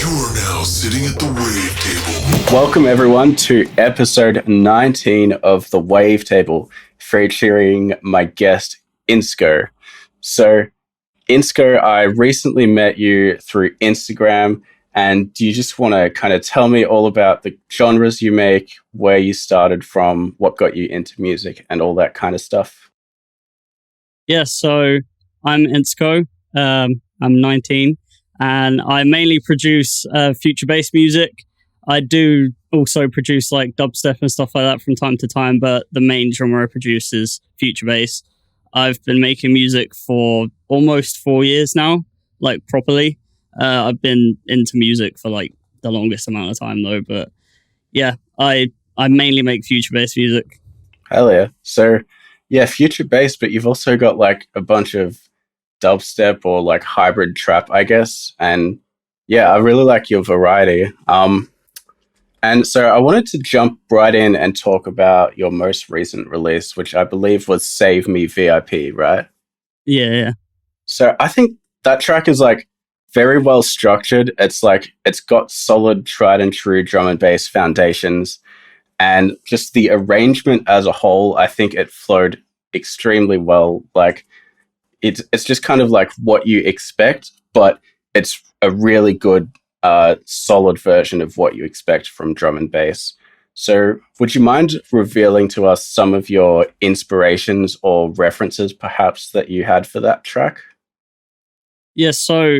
You're now sitting at the Wavetable. Welcome everyone to episode 19 of the Wavetable, featuring my guest Insko. So, Insko, I recently met you through Instagram, and do you just want to kind of tell me all about the genres you make, where you started from, what got you into music, and all that kind of stuff? Yeah, so I'm Insko. I'm 19. And I mainly produce future-based music. I do also produce like dubstep and stuff like that from time to time, but the main genre I produce is future-based. I've been making music for almost 4 years now, like properly. I've been into music for like the longest amount of time though, but yeah, I mainly make future-based music. Hell yeah. So yeah, future-based, but you've also got like a bunch of dubstep or like hybrid trap, I guess. And yeah, I really like your variety. And so I wanted to jump right in and talk about your most recent release, which I believe was Save Me VIP, right? Yeah. So I think that track is like very well structured. It's like, it's got solid tried and true drum and bass foundations, and just the arrangement as a whole, I think it flowed extremely well. Like, it's just kind of like what you expect, but it's a really good, solid version of what you expect from drum and bass. So would you mind revealing to us some of your inspirations or references perhaps that you had for that track? Yeah, so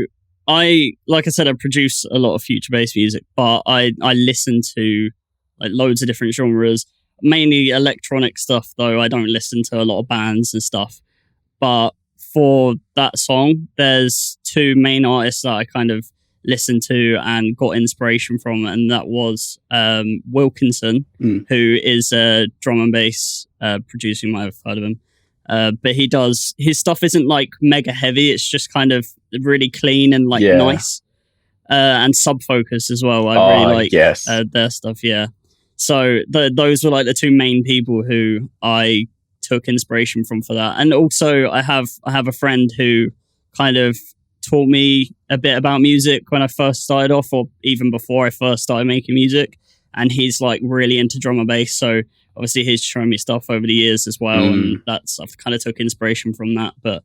like I said, I produce a lot of future-based music, but I listen to like loads of different genres, mainly electronic stuff though. I don't listen to a lot of bands and stuff, but for that song, there's two main artists that I kind of listened to and got inspiration from, and that was Wilkinson, who is a drum and bass producer. You might have heard of him. But his stuff isn't like mega heavy, it's just kind of really clean and like nice. And Sub Focus as well. I really like their stuff, yeah. So those were like the two main people who I took inspiration from for that. And also I have a friend who kind of taught me a bit about music when I first started off, or even before I first started making music, and he's like really into drum and bass, so obviously he's shown me stuff over the years as well, and I've kind of took inspiration from that. But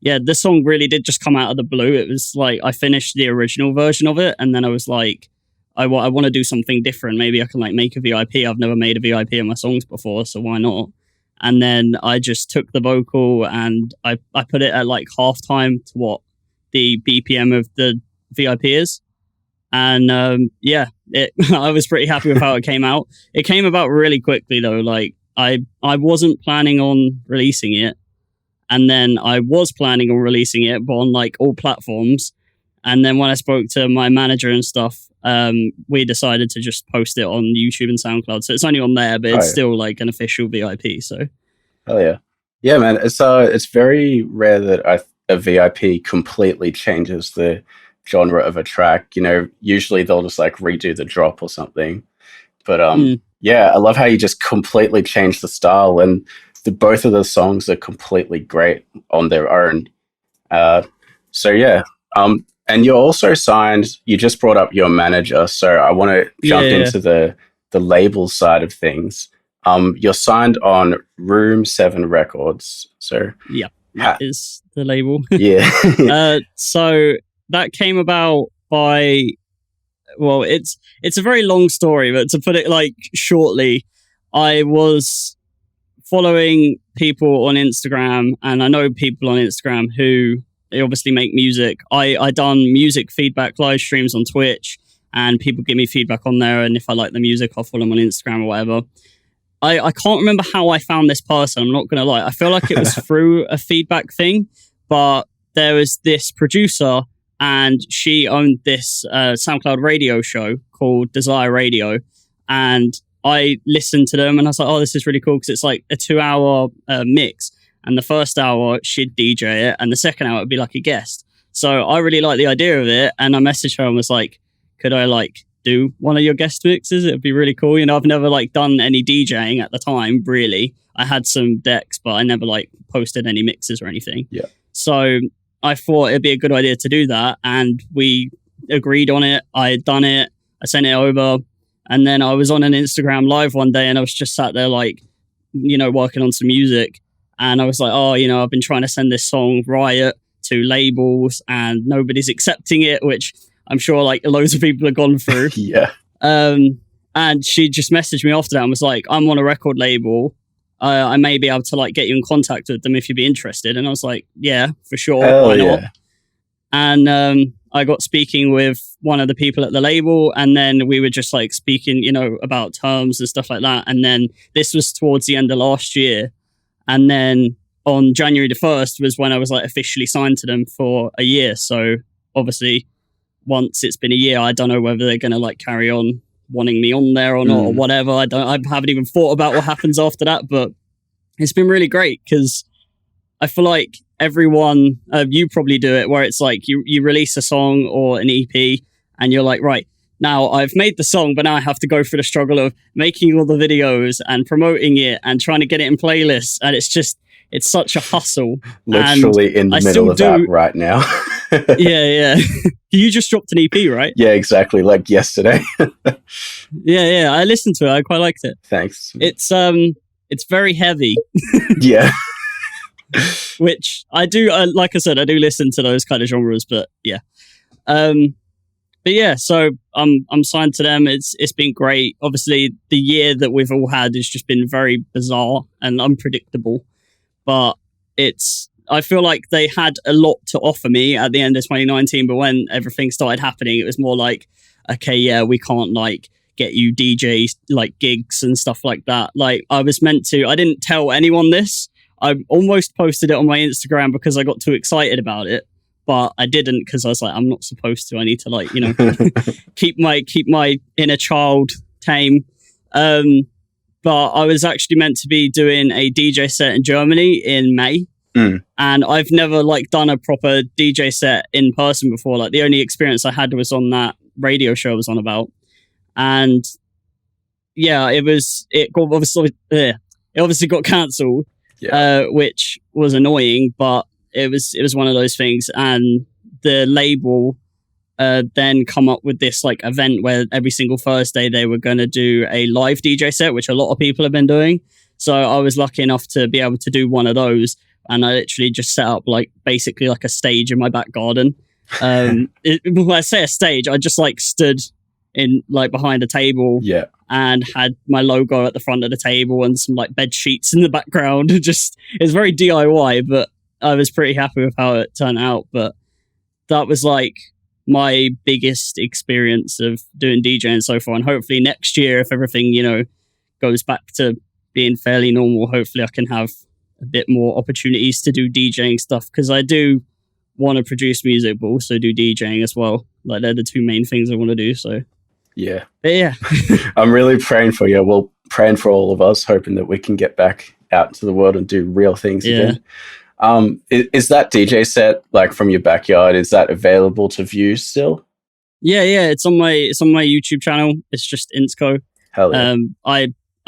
yeah, this song really did just come out of the blue. It was like I finished the original version of it, and then I was like, I want to do something different. Maybe I can like make a VIP. I've never made a VIP in my songs before, so why not? And then I just took the vocal and I put it at like halftime to what the BPM of the VIP is. And I was pretty happy with how it came out. It came about really quickly though. Like I wasn't planning on releasing it. And then I was planning on releasing it, but on like all platforms. And then when I spoke to my manager and stuff, we decided to just post it on YouTube and SoundCloud. So it's only on there, but it's still like an official VIP. So, hell yeah, yeah, man. It's very rare that a VIP completely changes the genre of a track. You know, usually they'll just like redo the drop or something. But yeah, I love how you just completely change the style, and both of the songs are completely great on their own. So yeah. And you're also signed, you just brought up your manager, so I want to jump into the label side of things. You're signed on RoomSeven Records. So yeah, that is the label. Yeah. So that came about by, well, it's a very long story, but to put it like shortly, I was following people on Instagram, and I know people on Instagram who they obviously make music. I done music feedback live streams on Twitch, and people give me feedback on there, and if I like the music, I'll follow them on Instagram or whatever. I can't remember how I found this person, I'm not going to lie. I feel like it was through a feedback thing, but there was this producer, and she owned this SoundCloud radio show called Desire Radio, and I listened to them, and I was like, oh, this is really cool, because it's like a 2-hour mix. And the first hour, she'd DJ it, and the second hour, it'd be like a guest. So I really liked the idea of it, and I messaged her and was like, could I like do one of your guest mixes? It'd be really cool. You know, I've never like done any DJing at the time, really. I had some decks, but I never like posted any mixes or anything. Yeah. So I thought it'd be a good idea to do that, and we agreed on it. I had done it. I sent it over. And then I was on an Instagram live one day and I was just sat there like, working on some music. And I was like, I've been trying to send this song Riot to labels and nobody's accepting it, which I'm sure like loads of people have gone through. Yeah. And she just messaged me after that and was like, I'm on a record label. I may be able to like get you in contact with them if you'd be interested. And I was like, yeah, for sure. Hell why not? yeah. And I got speaking with one of the people at the label, and then we were just like speaking, about terms and stuff like that. And then this was towards the end of last year. And then on January the 1st was when I was like officially signed to them for a year. So obviously once it's been a year, I don't know whether they're going to like carry on wanting me on there or not or whatever. I haven't even thought about what happens after that, but it's been really great because I feel like everyone, you probably do it where it's like you release a song or an EP and you're like, right, now I've made the song, but now I have to go through the struggle of making all the videos and promoting it and trying to get it in playlists. And it's such a hustle. Literally in the middle of that right now. Yeah. You just dropped an EP, right? Yeah, exactly. Like yesterday. Yeah. I listened to it. I quite liked it. Thanks. It's very heavy. Yeah. Which I do, like I said, I do listen to those kind of genres, but yeah. But yeah, so I'm signed to them. It's been great. Obviously, the year that we've all had has just been very bizarre and unpredictable. But I feel like they had a lot to offer me at the end of 2019. But when everything started happening, it was more like, okay, yeah, we can't like get you DJ like gigs and stuff like that. Like I didn't tell anyone this. I almost posted it on my Instagram because I got too excited about it. But I didn't because I was like, I'm not supposed to. I need to like, keep my inner child tame. But I was actually meant to be doing a DJ set in Germany in May. And I've never like done a proper DJ set in person before. Like the only experience I had was on that radio show I was on about. And yeah, it obviously got cancelled, which was annoying, but it was one of those things. And the label then come up with this like event where every single Thursday they were going to do a live DJ set, which a lot of people have been doing. So I was lucky enough to be able to do one of those. And I literally just set up like basically like a stage in my back garden. When I say a stage, I just like stood in like behind a table and had my logo at the front of the table and some like bed sheets in the background. It's very DIY, but I was pretty happy with how it turned out. But that was like my biggest experience of doing DJing so far. And hopefully next year, if everything, goes back to being fairly normal, hopefully I can have a bit more opportunities to do DJing stuff, because I do want to produce music but also do DJing as well. Like they're the two main things I want to do. So yeah, but yeah. I'm really praying for you. Well, praying for all of us, hoping that we can get back out into the world and do real things again. Is that DJ set like from your backyard, is that available to view still? Yeah, it's on my YouTube channel. It's just Insko. Hell yeah.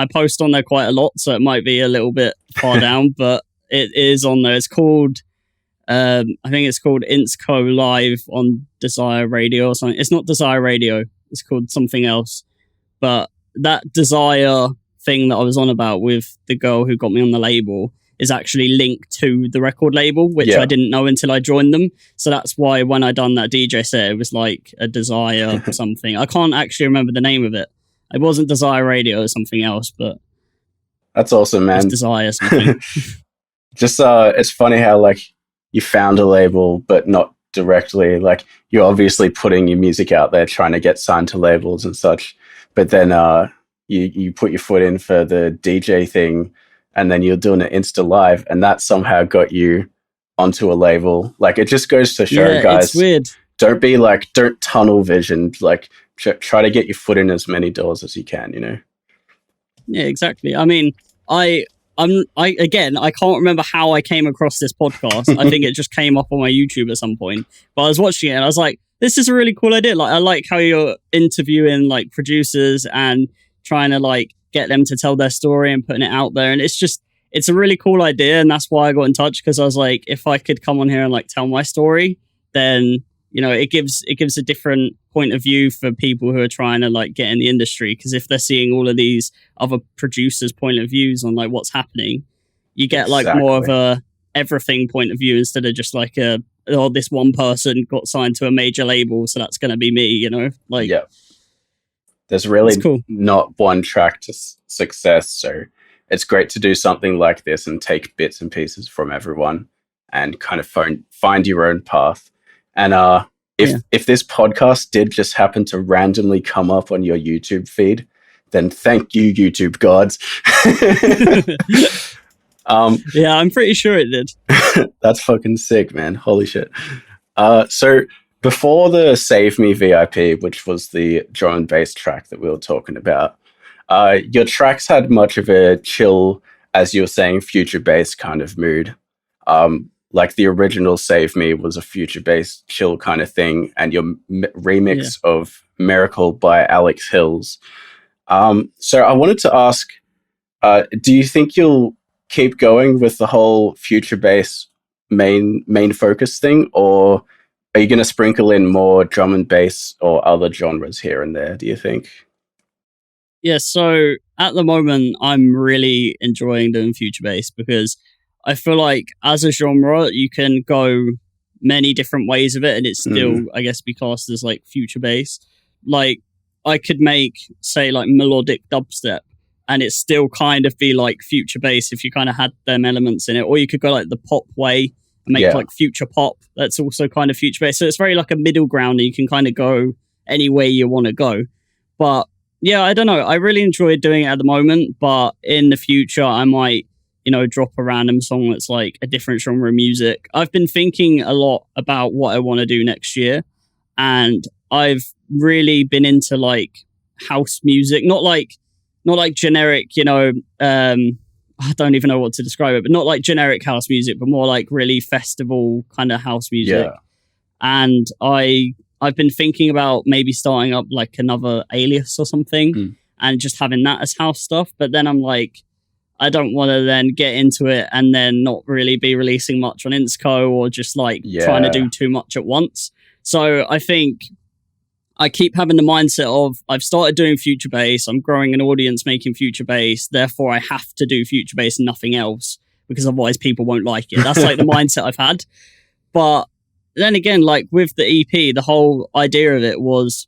I post on there quite a lot, so it might be a little bit far down, but it is on there. It's called, I think it's called Insko Live on Desire Radio or something. It's not Desire Radio. It's called something else. But that Desire thing that I was on about with the girl who got me on the label is actually linked to the record label, which I didn't know until I joined them. So that's why when I done that DJ set, it was like a Desire something. I can't actually remember the name of it. It wasn't Desire Radio or something else, but that's awesome, man. It's Desire something. Just it's funny how like you found a label, but not directly. Like you're obviously putting your music out there, trying to get signed to labels and such. But then you put your foot in for the DJ thing, and then you're doing an Insta Live, and that somehow got you onto a label. Like it just goes to show, guys. It's weird. Don't tunnel vision. Like try to get your foot in as many doors as you can, Yeah, exactly. I mean, I can't remember how I came across this podcast. I think it just came up on my YouTube at some point. But I was watching it and I was like, this is a really cool idea. Like, I like how you're interviewing like producers and trying to like get them to tell their story and putting it out there. And it's a really cool idea. And that's why I got in touch, because I was like, if I could come on here and like tell my story, then it gives a different point of view for people who are trying to like get in the industry, because if they're seeing all of these other producers' point of views on like what's happening, you get like more of a everything point of view instead of just like this one person got signed to a major label, so that's going to be me, like. Yeah. There's really cool. not one track to success, so it's great to do something like this and take bits and pieces from everyone and kind of find your own path. And if this podcast did just happen to randomly come up on your YouTube feed, then thank you, YouTube gods. Yeah, I'm pretty sure it did. That's fucking sick, man. Holy shit. So before the Save Me VIP, which was the drum and bass track that we were talking about, your tracks had much of a chill, as you were saying, future bass kind of mood. Like the original Save Me was a future bass chill kind of thing, and your remix of Miracle by Alex Hills. So I wanted to ask, do you think you'll keep going with the whole future bass main focus thing, or are you going to sprinkle in more drum and bass or other genres here and there, do you think? Yeah, so at the moment, I'm really enjoying doing future bass because I feel like as a genre, you can go many different ways of it, and it's still, I guess, be classed as like future bass. Like, I could make, say, like melodic dubstep, and it still kind of be like future bass if you kind of had them elements in it. Or you could go like the pop way and make like future pop. That's also kind of future bass. So it's very like a middle ground, and you can kind of go any way you want to go. But yeah, I don't know. I really enjoy doing it at the moment, but in the future, I might, drop a random song that's like a different genre of music. I've been thinking a lot about what I want to do next year, and I've really been into like house music, not like generic, I don't even know what to describe it, but not like generic house music, but more like really festival kind of house music. Yeah. And I've been thinking about maybe starting up like another alias or something and just having that as house stuff. But then I'm like, I don't want to then get into it and then not really be releasing much on Insko or just like trying to do too much at once. So I think I keep having the mindset of I've started doing future bass, I'm growing an audience making future bass, therefore I have to do future bass and nothing else because otherwise people won't like it. That's like the mindset I've had. But then again, like with the EP, the whole idea of it was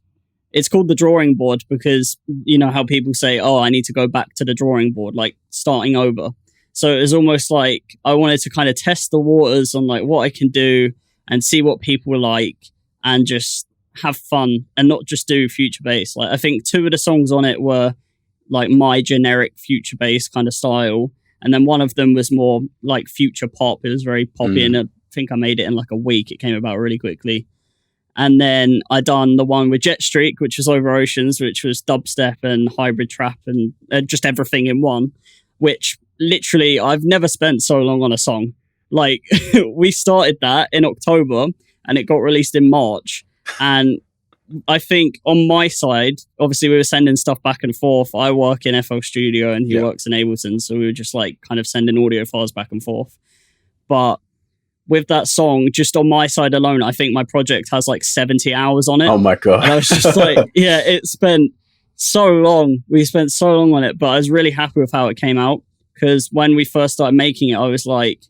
it's called the drawing board because you know how people say, oh, I need to go back to the drawing board, like starting over. So it was almost like I wanted to kind of test the waters on like what I can do and see what people like and just have fun and not just do future bass. Like I think 2 of the songs on it were like my generic future bass kind of style. And then one of them was more like future pop. It was very poppy and I think I made it in like a week. It came about really quickly. And then I done the one with Jet Streak, which was Over Oceans, which was dubstep and hybrid trap and just everything in one, which literally I've never spent so long on a song. Like we started that in October and it got released in March. And I think on my side, obviously we were sending stuff back and forth. I work in FL Studio and he works in Ableton. So we were just like kind of sending audio files back and forth. But with that song, just on my side alone, I think my project has like 70 hours on it. Oh my God. And I was just like, it spent so long. We spent so long on it, but I was really happy with how it came out. Because when we first started making it, I was like,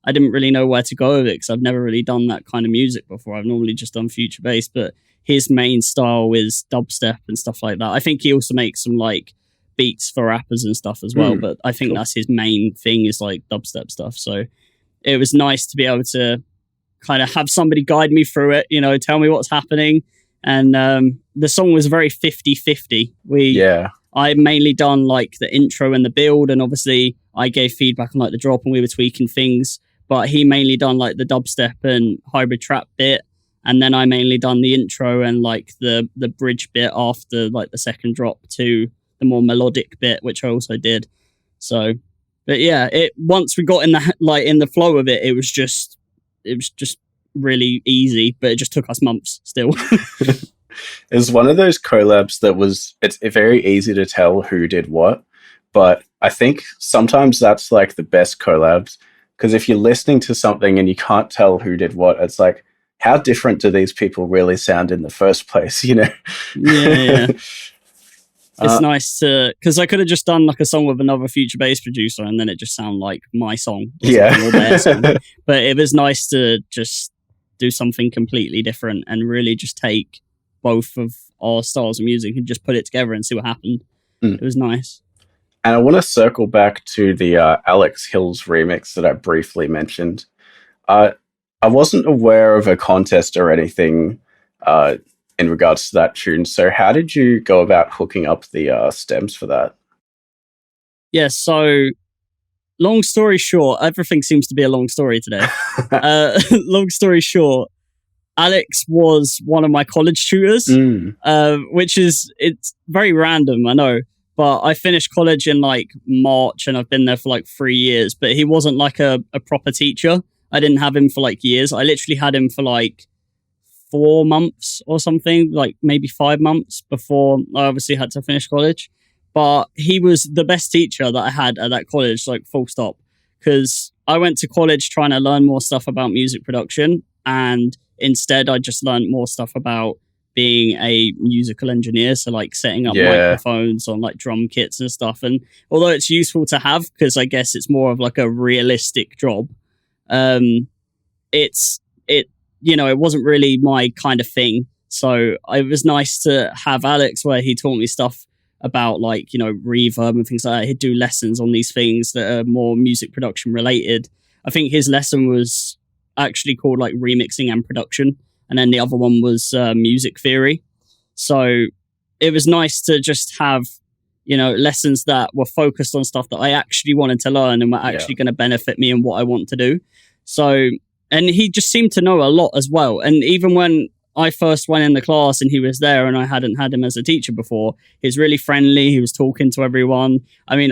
I didn't really know where to go with it because I've never really done that kind of music before. I've normally just done future bass, but his main style is dubstep and stuff like that. I think he also makes some like beats for rappers and stuff as well, but I think that's his main thing is like dubstep stuff. So it was nice to be able to kind of have somebody guide me through it, tell me what's happening. And the song was very 50-50. I mainly done like the intro and the build, and obviously I gave feedback on like the drop and we were tweaking things, but he mainly done like the dubstep and hybrid trap bit. And then I mainly done the intro and like the bridge bit after like the second drop to the more melodic bit, which I also did. So, but yeah, once we got in the flow of it, it was just really easy, but it just took us months still. It's one of those collabs that it's very easy to tell who did what, but I think sometimes that's like the best collabs, because if you're listening to something and you can't tell who did what, it's like, how different do these people really sound in the first place? You know? Yeah. It's nice to, because I could have just done like a song with another future bass producer and then it just sound like my song or or their song. But it was nice to just do something completely different and really just take both of our styles of music and just put it together and see what happened. It was nice. And I want to circle back to the Alex Hills remix that I briefly mentioned. I wasn't aware of a contest or anything in regards to that tune. So how did you go about hooking up the stems for that? Yeah, so long story short, everything seems to be a long story today. Long story short, Alex was one of my college tutors, which is, it's very random, I know. But I finished college in like March and I've been there for like 3 years, but he wasn't like a proper teacher. I didn't have him for like years. I literally had him for like 4 months or something, like maybe 5 months before I obviously had to finish college. But he was the best teacher that I had at that college, like full stop. Because I went to college trying to learn more stuff about music production. And instead, I just learned more stuff about being a musical engineer. So like setting up microphones on like drum kits and stuff. And although it's useful to have, because I guess it's more of like a realistic job, it wasn't really my kind of thing. So it was nice to have Alex where he taught me stuff about like, reverb and things like that. He'd do lessons on these things that are more music production related. I think his lesson was actually called like remixing and production. And then the other one was music theory. So it was nice to just have, lessons that were focused on stuff that I actually wanted to learn and were actually going to benefit me in what I want to do. So, and he just seemed to know a lot as well. And even when I first went in the class and he was there and I hadn't had him as a teacher before, he was really friendly. He was talking to everyone. I mean,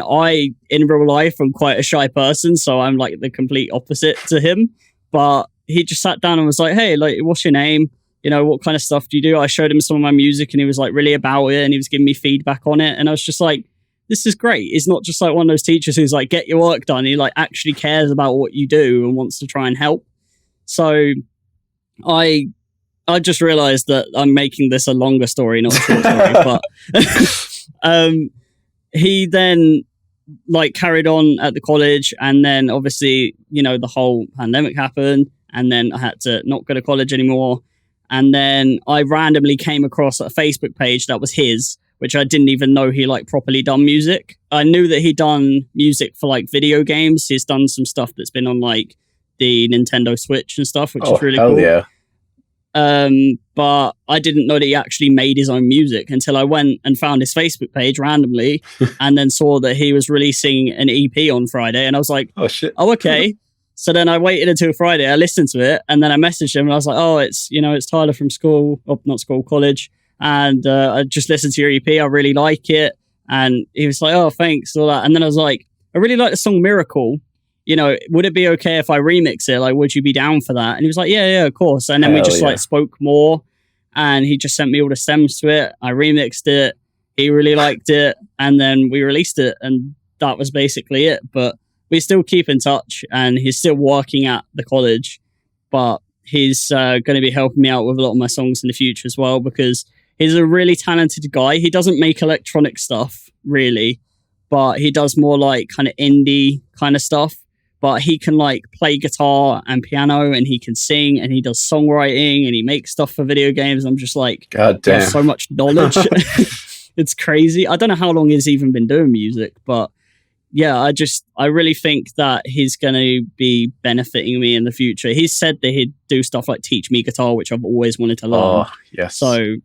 in real life, I'm quite a shy person, so I'm like the complete opposite to him. But he just sat down and was like, hey, like, what's your name? What kind of stuff do you do? I showed him some of my music and he was like really about it and he was giving me feedback on it. And I was just like, this is great. He's not just like one of those teachers who's like, get your work done. He like actually cares about what you do and wants to try and help. So I just realized that I'm making this a longer story, not a short story. But he then like carried on at the college, and then obviously, the whole pandemic happened, and then I had to not go to college anymore. And then I randomly came across a Facebook page that was his, which I didn't even know he like properly done music. I knew that he'd done music for like video games. He's done some stuff that's been on like the Nintendo Switch and stuff, which is really cool. Yeah. But I didn't know that he actually made his own music until I went and found his Facebook page randomly and then saw that he was releasing an EP on Friday. And I was like, oh, shit. Oh, okay. So then I waited until Friday. I listened to it and then I messaged him and I was like, oh, it's Tyler from college. And I just listened to your EP. I really like it. And he was like, oh, thanks. All that. And then I was like, I really like the song Miracle. Would it be okay if I remix it? Like, would you be down for that? And he was like, yeah, of course. And then we just like spoke more and he just sent me all the stems to it. I remixed it. He really liked it. And then we released it. And that was basically it. But we still keep in touch and he's still working at the college, but he's going to be helping me out with a lot of my songs in the future as well, because he's a really talented guy. He doesn't make electronic stuff really, but he does more like kind of indie kind of stuff. But he can like play guitar and piano and he can sing and he does songwriting and he makes stuff for video games. I'm just like, God damn. He has so much knowledge. It's crazy. I don't know how long he's even been doing music, but yeah, I really think that he's going to be benefiting me in the future. He said that he'd do stuff like teach me guitar, which I've always wanted to learn. Oh, yes. So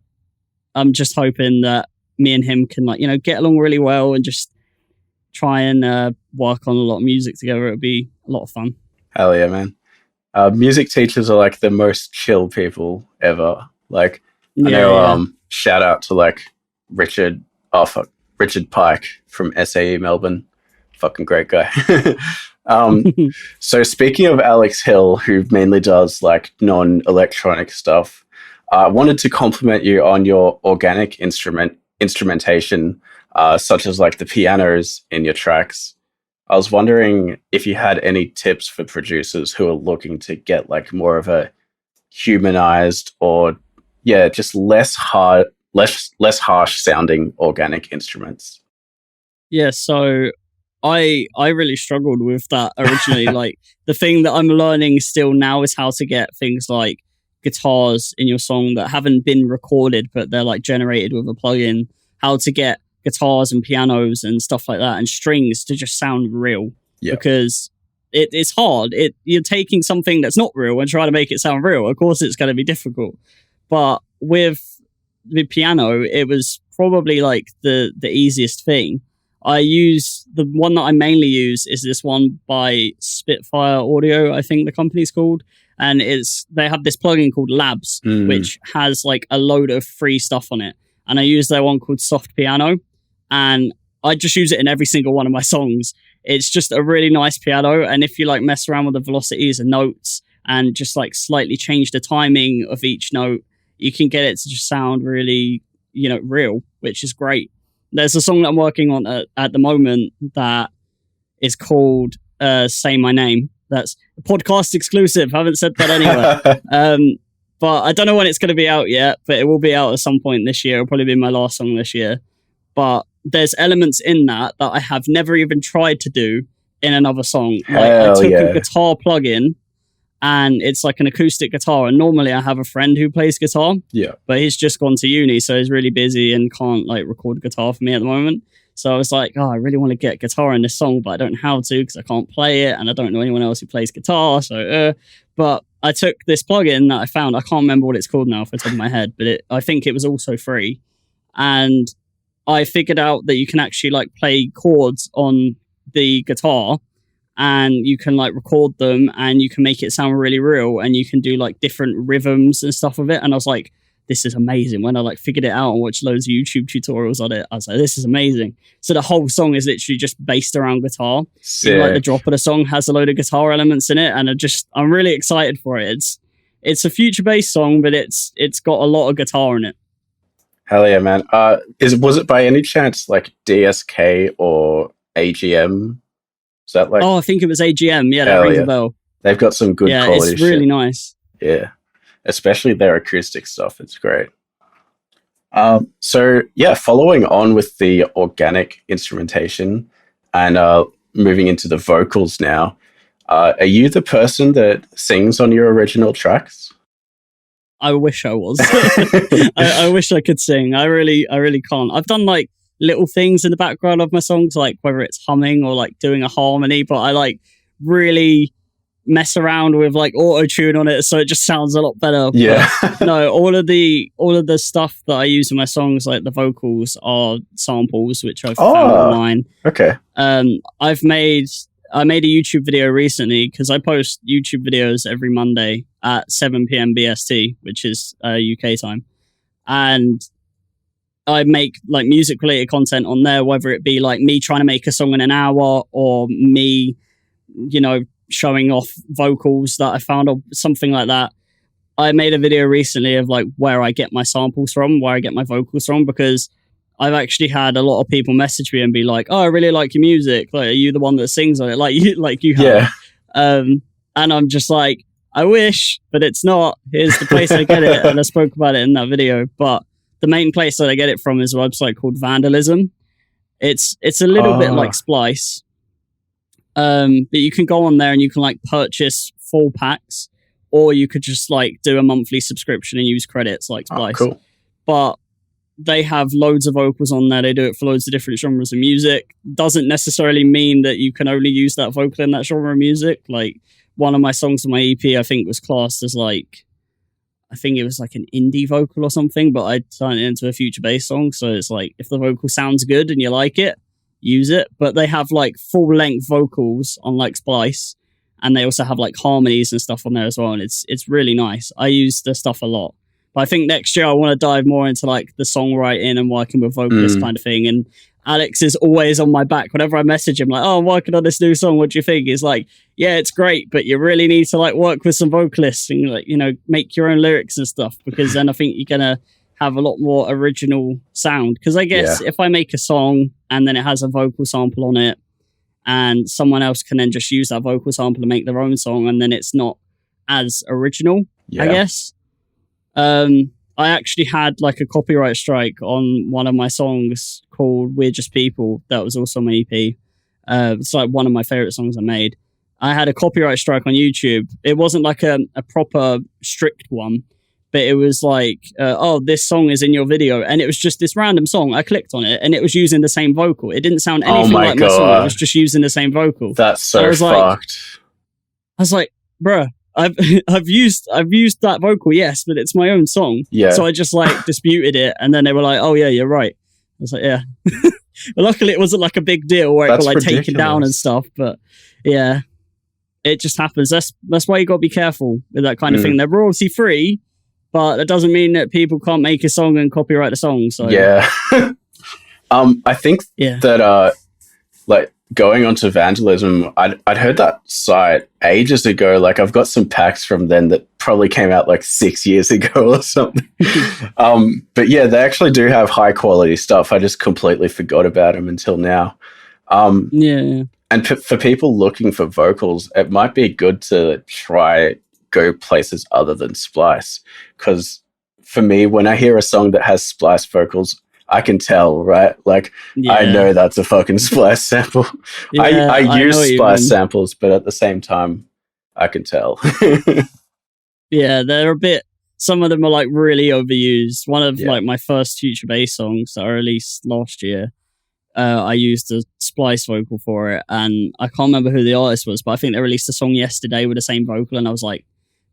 I'm just hoping that me and him can like, get along really well and just try and work on a lot of music together. It'll be a lot of fun. Hell yeah, man. Music teachers are like the most chill people ever. Like, I know, shout out to like Richard Pike from SAE Melbourne. Fucking great guy. So speaking of Alex Hill, who mainly does like non-electronic stuff, I wanted to compliment you on your organic instrumentation, such as like the pianos in your tracks. I was wondering if you had any tips for producers who are looking to get like more of a humanized or just less harsh sounding organic instruments. Yeah, so I really struggled with that originally. Like, the thing that I'm learning still now is how to get things like guitars in your song that haven't been recorded, but they're like generated with a plugin. How to get guitars and pianos and stuff like that and strings to just sound real. Yeah. Because it's hard. You're taking something that's not real and trying to make it sound real. Of course, it's going to be difficult. But with the piano, it was probably like the easiest thing. I use the one that I mainly use is this one by Spitfire Audio, I think the company's called, and they have this plugin called Labs, which has like a load of free stuff on it. And I use their one called Soft Piano, and I just use it in every single one of my songs. It's just a really nice piano, and if you like mess around with the velocities and notes and just like slightly change the timing of each note, you can get it to just sound really, real, which is great. There's a song that I'm working on at the moment that is called Say My Name. That's a podcast exclusive. I haven't said that anywhere. But I don't know when it's going to be out yet, but it will be out at some point this year. It'll probably be my last song this year. But there's elements in that I have never even tried to do in another song. Like, I took a guitar plugin, and it's like an acoustic guitar. And normally I have a friend who plays guitar. Yeah. But he's just gone to uni, so he's really busy and can't like record guitar for me at the moment. So I was like, I really want to get guitar in this song, but I don't know how to because I can't play it and I don't know anyone else who plays guitar. So, but I took this plugin that I found. I can't remember what it's called now off the top of my head, but I think it was also free. And I figured out that you can actually like play chords on the guitar, and you can like record them, and you can make it sound really real, and you can do like different rhythms and stuff with it. And I was like, this is amazing. When I like figured it out and watched loads of YouTube tutorials on it, I was like, this is amazing. So the whole song is literally just based around guitar. Even, like the drop of the song has a load of guitar elements in it, and I'm really excited for it. It's a future-based song, but it's got a lot of guitar in it. Hell yeah, man. Was it by any chance like DSK or AGM? Is that like? Oh, I think it was AGM. Yeah, that rings a bell. They've got some good quality it's really nice. Yeah. Especially their acoustic stuff. It's great. So yeah, following on with the organic instrumentation and moving into the vocals now, are you the person that sings on your original tracks? I wish I was. I wish I could sing. I really can't. I've done like little things in the background of my songs, like whether it's humming or like doing a harmony, but I like really mess around with like auto-tune on it so it just sounds a lot better. Yeah. But no, all of the stuff that I use in my songs, like the vocals, are samples which I've found online. Okay. I made a YouTube video recently because I post YouTube videos every Monday at 7 p.m. BST, which is UK time. And I make like music related content on there, whether it be like me trying to make a song in an hour or me, showing off vocals that I found or something like that. I made a video recently of like where I get my samples from, where I get my vocals from, because I've actually had a lot of people message me and be like, "Oh, I really like your music. Like, are you the one that sings on it? Like you have." Yeah. And I'm just like, I wish, but it's not. Here's the place I get it, and I spoke about it in that video. But the main place that I get it from is a website called Vandalism. It's a little bit like Splice. But you can go on there and you can like purchase full packs, or you could just like do a monthly subscription and use credits like Splice. Oh, cool. But they have loads of vocals on there. They do it for loads of different genres of music. Doesn't necessarily mean that you can only use that vocal in that genre of music. Like one of my songs on my EP, I think was classed as like, I think it was like an indie vocal or something, but I turned it into a future bass song. So it's like, if the vocal sounds good and you like it, use it. But they have like full length vocals on like Splice, and they also have like harmonies and stuff on there as well. And it's really nice. I use the stuff a lot. But I think next year I want to dive more into like the songwriting and working with vocalists kind of thing. And Alex is always on my back whenever I message him, like, "Oh, I'm working on this new song. What do you think?" He's like, "Yeah, it's great, but you really need to like work with some vocalists and like, make your own lyrics and stuff, because then I think you're going to have a lot more original sound." Because I guess if I make a song and then it has a vocal sample on it, and someone else can then just use that vocal sample to make their own song, and then it's not as original. Yeah. I guess. I actually had like a copyright strike on one of my songs called We're Just People. That was also my EP. It's like one of my favorite songs I made. I had a copyright strike on YouTube. It wasn't like a proper strict one, but it was like, oh, this song is in your video. And it was just this random song. I clicked on it and it was using the same vocal. It didn't sound anything like my song. It was just using the same vocal. That's so fucked. I was like, bruh, I've used that vocal, yes, but it's my own song. Yeah. So I just like disputed it, and then they were like, "Oh yeah, you're right." I was like, "Yeah." But luckily, it wasn't like a big deal where it got like taken down and stuff. But yeah, it just happens. That's why you got to be careful with that kind of thing. They're royalty free, but that doesn't mean that people can't make a song and copyright the song. So yeah, I think that like. Going on to Vandalism, I'd heard that site ages ago. Like, I've got some packs from then that probably came out like 6 years ago or something. But yeah, they actually do have high quality stuff. I just completely forgot about them until now. Yeah. And for people looking for vocals, it might be good to try go places other than Splice. Because for me, when I hear a song that has Splice vocals, I can tell, right? Like, I know that's a fucking Splice sample. I use Splice samples, but at the same time, I can tell. Yeah, they're a bit... Some of them are, like, really overused. One of, like, my first Future Bass songs that I released last year, I used a Splice vocal for it, and I can't remember who the artist was, but I think they released a song yesterday with the same vocal, and I was like,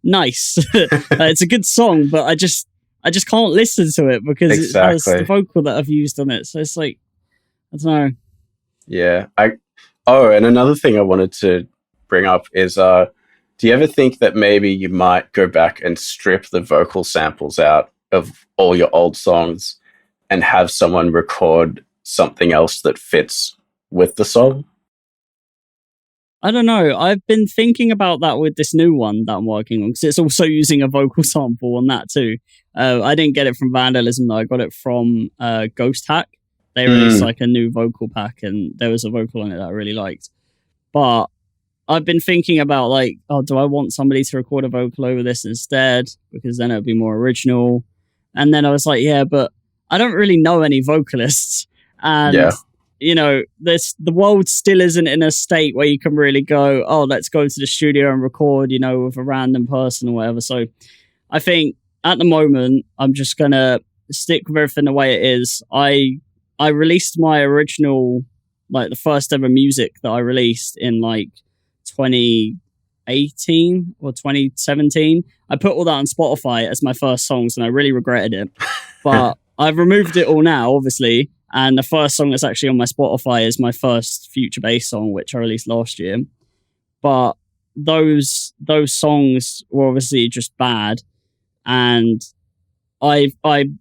nice. It's a good song, but I just can't listen to it because it has the vocal that I've used on it. So it's like, I don't know. Yeah. And another thing I wanted to bring up is, do you ever think that maybe you might go back and strip the vocal samples out of all your old songs and have someone record something else that fits with the song? I don't know. I've been thinking about that with this new one that I'm working on because it's also using a vocal sample on that too. I didn't get it from Vandalism though. I got it from Ghosthack. They released like a new vocal pack and there was a vocal on it that I really liked. But I've been thinking about like, oh, do I want somebody to record a vocal over this instead? Because then it would be more original. And then I was like, yeah, but I don't really know any vocalists. And you know, the world still isn't in a state where you can really go, oh, let's go to the studio and record, you know, with a random person or whatever. So I think at the moment, I'm just going to stick with everything the way it is. I released my original, like the first ever music that I released in like 2018 or 2017. I put all that on Spotify as my first songs and I really regretted it. But I've removed it all now, obviously. And the first song that's actually on my Spotify is my first Future Bass song, which I released last year. But those songs were obviously just bad. And I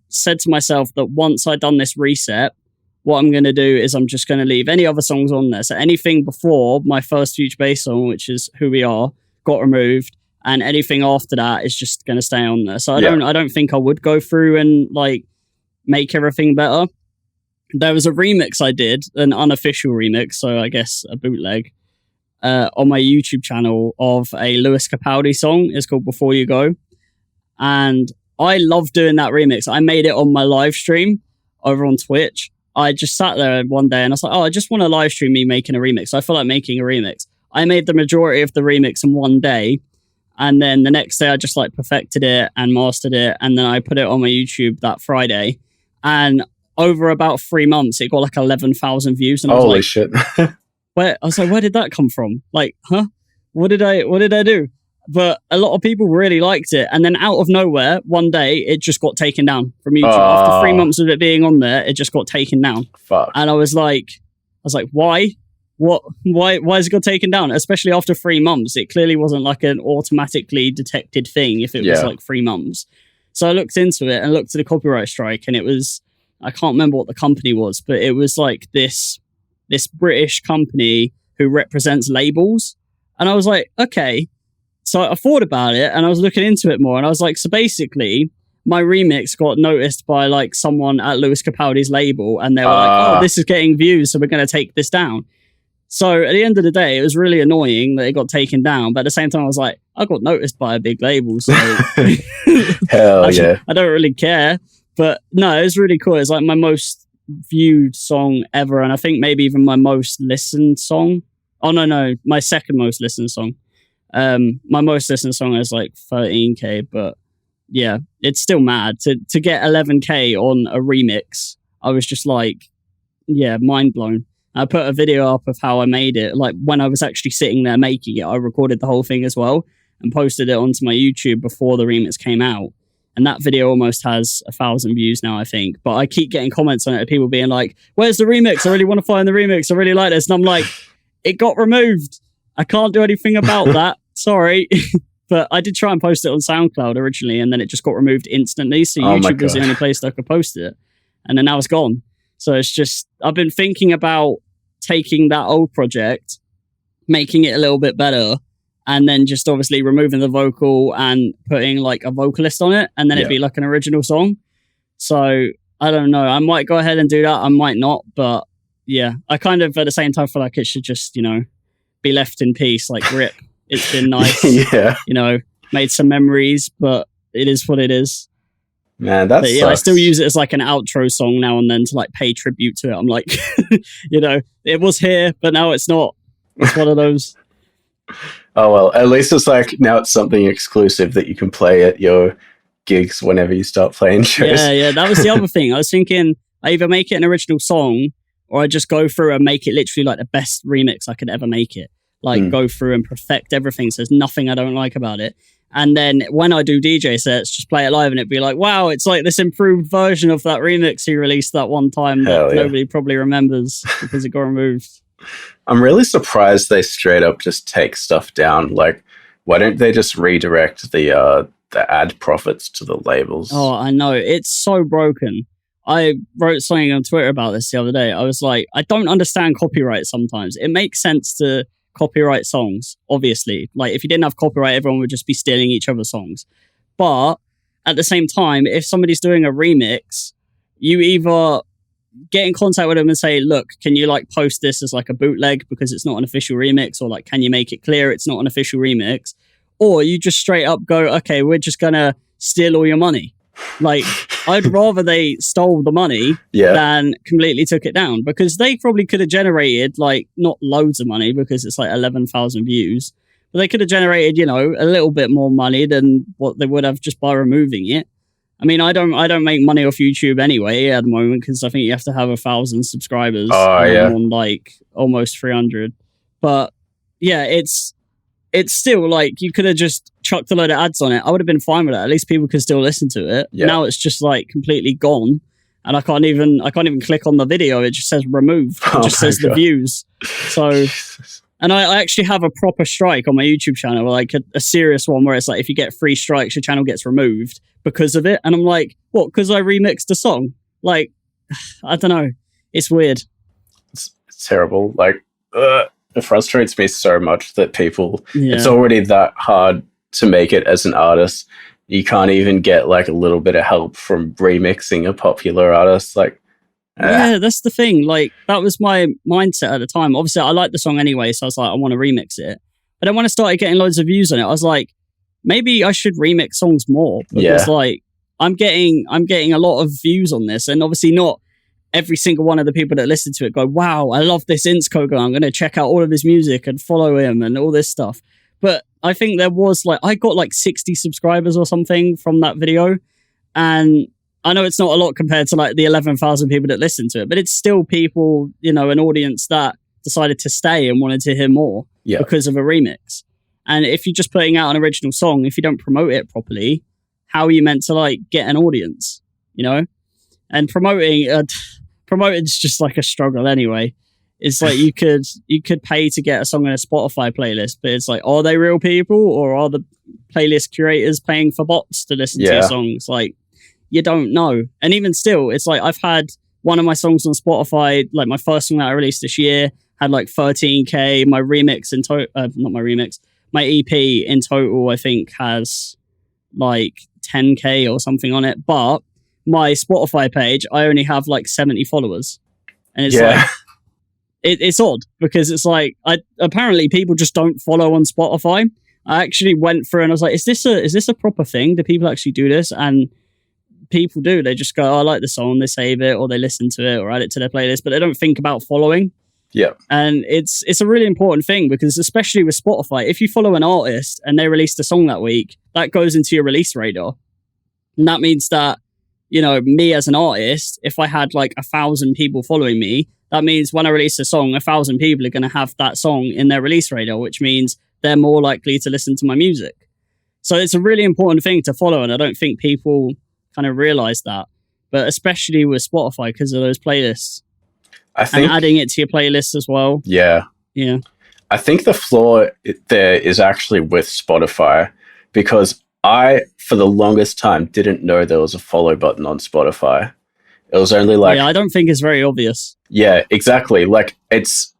said to myself that once I'd done this reset, what I'm going to do is I'm just going to leave any other songs on there. So anything before my first Future Bass song, which is Who We Are, got removed. And anything after that is just going to stay on there. So I don't think I would go through and like make everything better. There was a remix I did, an unofficial remix, so I guess a bootleg, on my YouTube channel of a Lewis Capaldi song. It's called Before You Go. And I love doing that remix. I made it on my live stream over on Twitch. I just sat there one day and I was like, oh, I just want to live stream me making a remix. So I feel like making a remix. I made the majority of the remix in one day. And then the next day I just like perfected it and mastered it. And then I put it on my YouTube that Friday. And over about 3 months, it got like 11,000 views. And I was Holy like, shit. where did that come from? Like, huh? What did I do? But a lot of people really liked it. And then out of nowhere, one day, it just got taken down from YouTube. After 3 months of it being on there, it just got taken down. Fuck. And I was like, why? Why has it got taken down? Especially after 3 months. It clearly wasn't like an automatically detected thing if it was like 3 months. So I looked into it and looked at the copyright strike, and it was, I can't remember what the company was, but it was like this British company who represents labels. And I was like, okay. So I thought about it and I was looking into it more, and I was like, so basically my remix got noticed by like someone at Lewis Capaldi's label, and they were like, oh, this is getting views, so we're going to take this down. So at the end of the day, it was really annoying that it got taken down. But at the same time, I was like, I got noticed by a big label, so Hell yeah. I don't really care. But no, it's really cool. It's like my most viewed song ever, and I think maybe even my most listened song. Oh no, my second most listened song. My most listened song is like 13k, but yeah, it's still mad to get 11k on a remix. I was just like, yeah, mind blown. I put a video up of how I made it. Like when I was actually sitting there making it, I recorded the whole thing as well and posted it onto my YouTube before the remix came out. And that video almost has 1,000 views now, I think. But I keep getting comments on it of people being like, where's the remix? I really want to find the remix. I really like this. And I'm like, it got removed. I can't do anything about that. Sorry. But I did try and post it on SoundCloud originally, and then it just got removed instantly. So YouTube was the only place that I could post it. And then now it's gone. So it's just, I've been thinking about taking that old project, making it a little bit better, and then just obviously removing the vocal and putting like a vocalist on it, and then it'd be like an original song. So I don't know. I might go ahead and do that. I might not. But yeah, I kind of at the same time feel like it should just, be left in peace. Like, rip. It's been nice. Yeah. Made some memories, but it is what it is. Man, that's I still use it as like an outro song now and then to like pay tribute to it. I'm like, it was here, but now it's not. It's one of those. Oh, well, at least it's like now it's something exclusive that you can play at your gigs whenever you start playing shows. Yeah, that was the other thing. I was thinking I either make it an original song or I just go through and make it literally like the best remix I could ever make it. Like go through and perfect everything. So there's nothing I don't like about it. And then when I do DJ sets, just play it live and it'd be like, wow, it's like this improved version of that remix he released that one time that nobody probably remembers because it got removed. I'm really surprised they straight up just take stuff down. Like, why don't they just redirect the ad profits to the labels? Oh, I know. It's so broken. I wrote something on Twitter about this the other day. I was like, I don't understand copyright sometimes. It makes sense to copyright songs, obviously. Like, if you didn't have copyright, everyone would just be stealing each other's songs. But at the same time, if somebody's doing a remix, you either get in contact with them and say, look, can you like post this as like a bootleg because it's not an official remix, or like, can you make it clear it's not an official remix? Or you just straight up go, okay, we're just gonna steal all your money. Like, I'd rather they stole the money than completely took it down, because they probably could have generated like not loads of money because it's like 11,000 views, but they could have generated, a little bit more money than what they would have just by removing it. I mean, I don't make money off YouTube anyway at the moment because I think you have to have 1,000 subscribers. I'm on like almost 300. But yeah, it's still like you could have just chucked a load of ads on it. I would have been fine with that. At least people could still listen to it. Yeah. Now it's just like completely gone, and I can't even click on the video. It just says removed. It just says the views. So, and I actually have a proper strike on my YouTube channel, like a serious one where it's like if you get 3 strikes, your channel gets removed because of it. And I'm like, what? Because I remixed a song? Like, I don't know. It's weird. It's terrible. Like, it frustrates me so much that people, it's already that hard to make it as an artist. You can't even get like a little bit of help from remixing a popular artist. Like, yeah, that's the thing. Like, that was my mindset at the time. Obviously, I liked the song anyway, so I was like, I want to remix it. But then when I started getting loads of views on it, I was like, maybe I should remix songs more, because like I'm getting a lot of views on this, and obviously not every single one of the people that listen to it go, wow, I love this Insko guy, I'm going to check out all of his music and follow him and all this stuff. But I think there was like, I got like 60 subscribers or something from that video. And I know it's not a lot compared to like the 11,000 people that listen to it, but it's still people, an audience that decided to stay and wanted to hear more because of a remix. And if you're just putting out an original song, if you don't promote it properly, how are you meant to like get an audience, And promoting's just like a struggle anyway. It's like you could pay to get a song in a Spotify playlist, but it's like, are they real people, or are the playlist curators paying for bots to listen to your songs? Like, you don't know. And even still, it's like I've had one of my songs on Spotify, like my first song that I released this year, had like 13k. My remix in total, not my remix, my EP in total, I think has like 10k or something on it. But my Spotify page, I only have like 70 followers. And it's like, it's odd, because it's like, apparently people just don't follow on Spotify. I actually went through and I was like, is this a proper thing? Do people actually do this? And people do. They just go, oh, I like the song, they save it, or they listen to it, or add it to their playlist, but they don't think about following. Yeah. And it's a really important thing, because especially with Spotify, if you follow an artist and they released a song that week, that goes into your release radar. And that means that, you know, me as an artist, if I had like 1,000 people following me, that means when I release a song, 1,000 people are going to have that song in their release radar, which means they're more likely to listen to my music. So it's a really important thing to follow, and I don't think people kind of realize that. But especially with Spotify, because of those playlists. I think, and adding it to your playlist as well. Yeah. Yeah. I think the flaw there is actually with Spotify, because I, for the longest time, didn't know there was a follow button on Spotify. It was only like... Yeah, I don't think it's very obvious. Yeah, exactly. Like, it's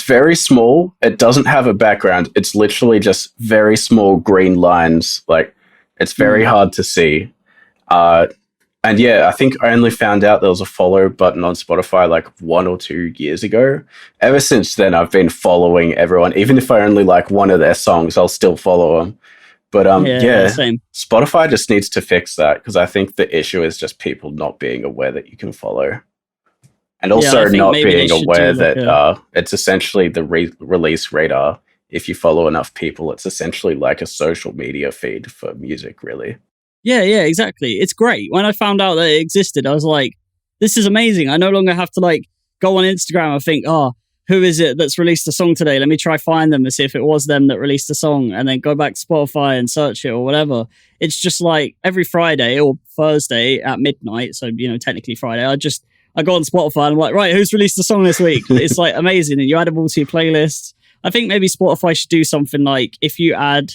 very small. It doesn't have a background. It's literally just very small green lines. Like, it's very hard to see. And yeah, I think I only found out there was a follow button on Spotify like 1 or 2 years ago. Ever since then, I've been following everyone. Even if I only like one of their songs, I'll still follow them. But yeah, same. Spotify just needs to fix that, because I think the issue is just people not being aware that you can follow. And also not being aware that it's essentially the release radar. If you follow enough people, it's essentially like a social media feed for music, really. Yeah, exactly. It's great. When I found out that it existed, I was like, this is amazing. I no longer have to like go on Instagram and think, oh, who is it that's released a song today? Let me try find them and see if it was them that released a song, and then go back to Spotify and search it or whatever. It's just like every Friday or Thursday at midnight. So, you know, technically Friday, I go on Spotify and I'm like, right, who's released a song this week? It's like amazing. And you add them all to your playlist. I think maybe Spotify should do something like, if you add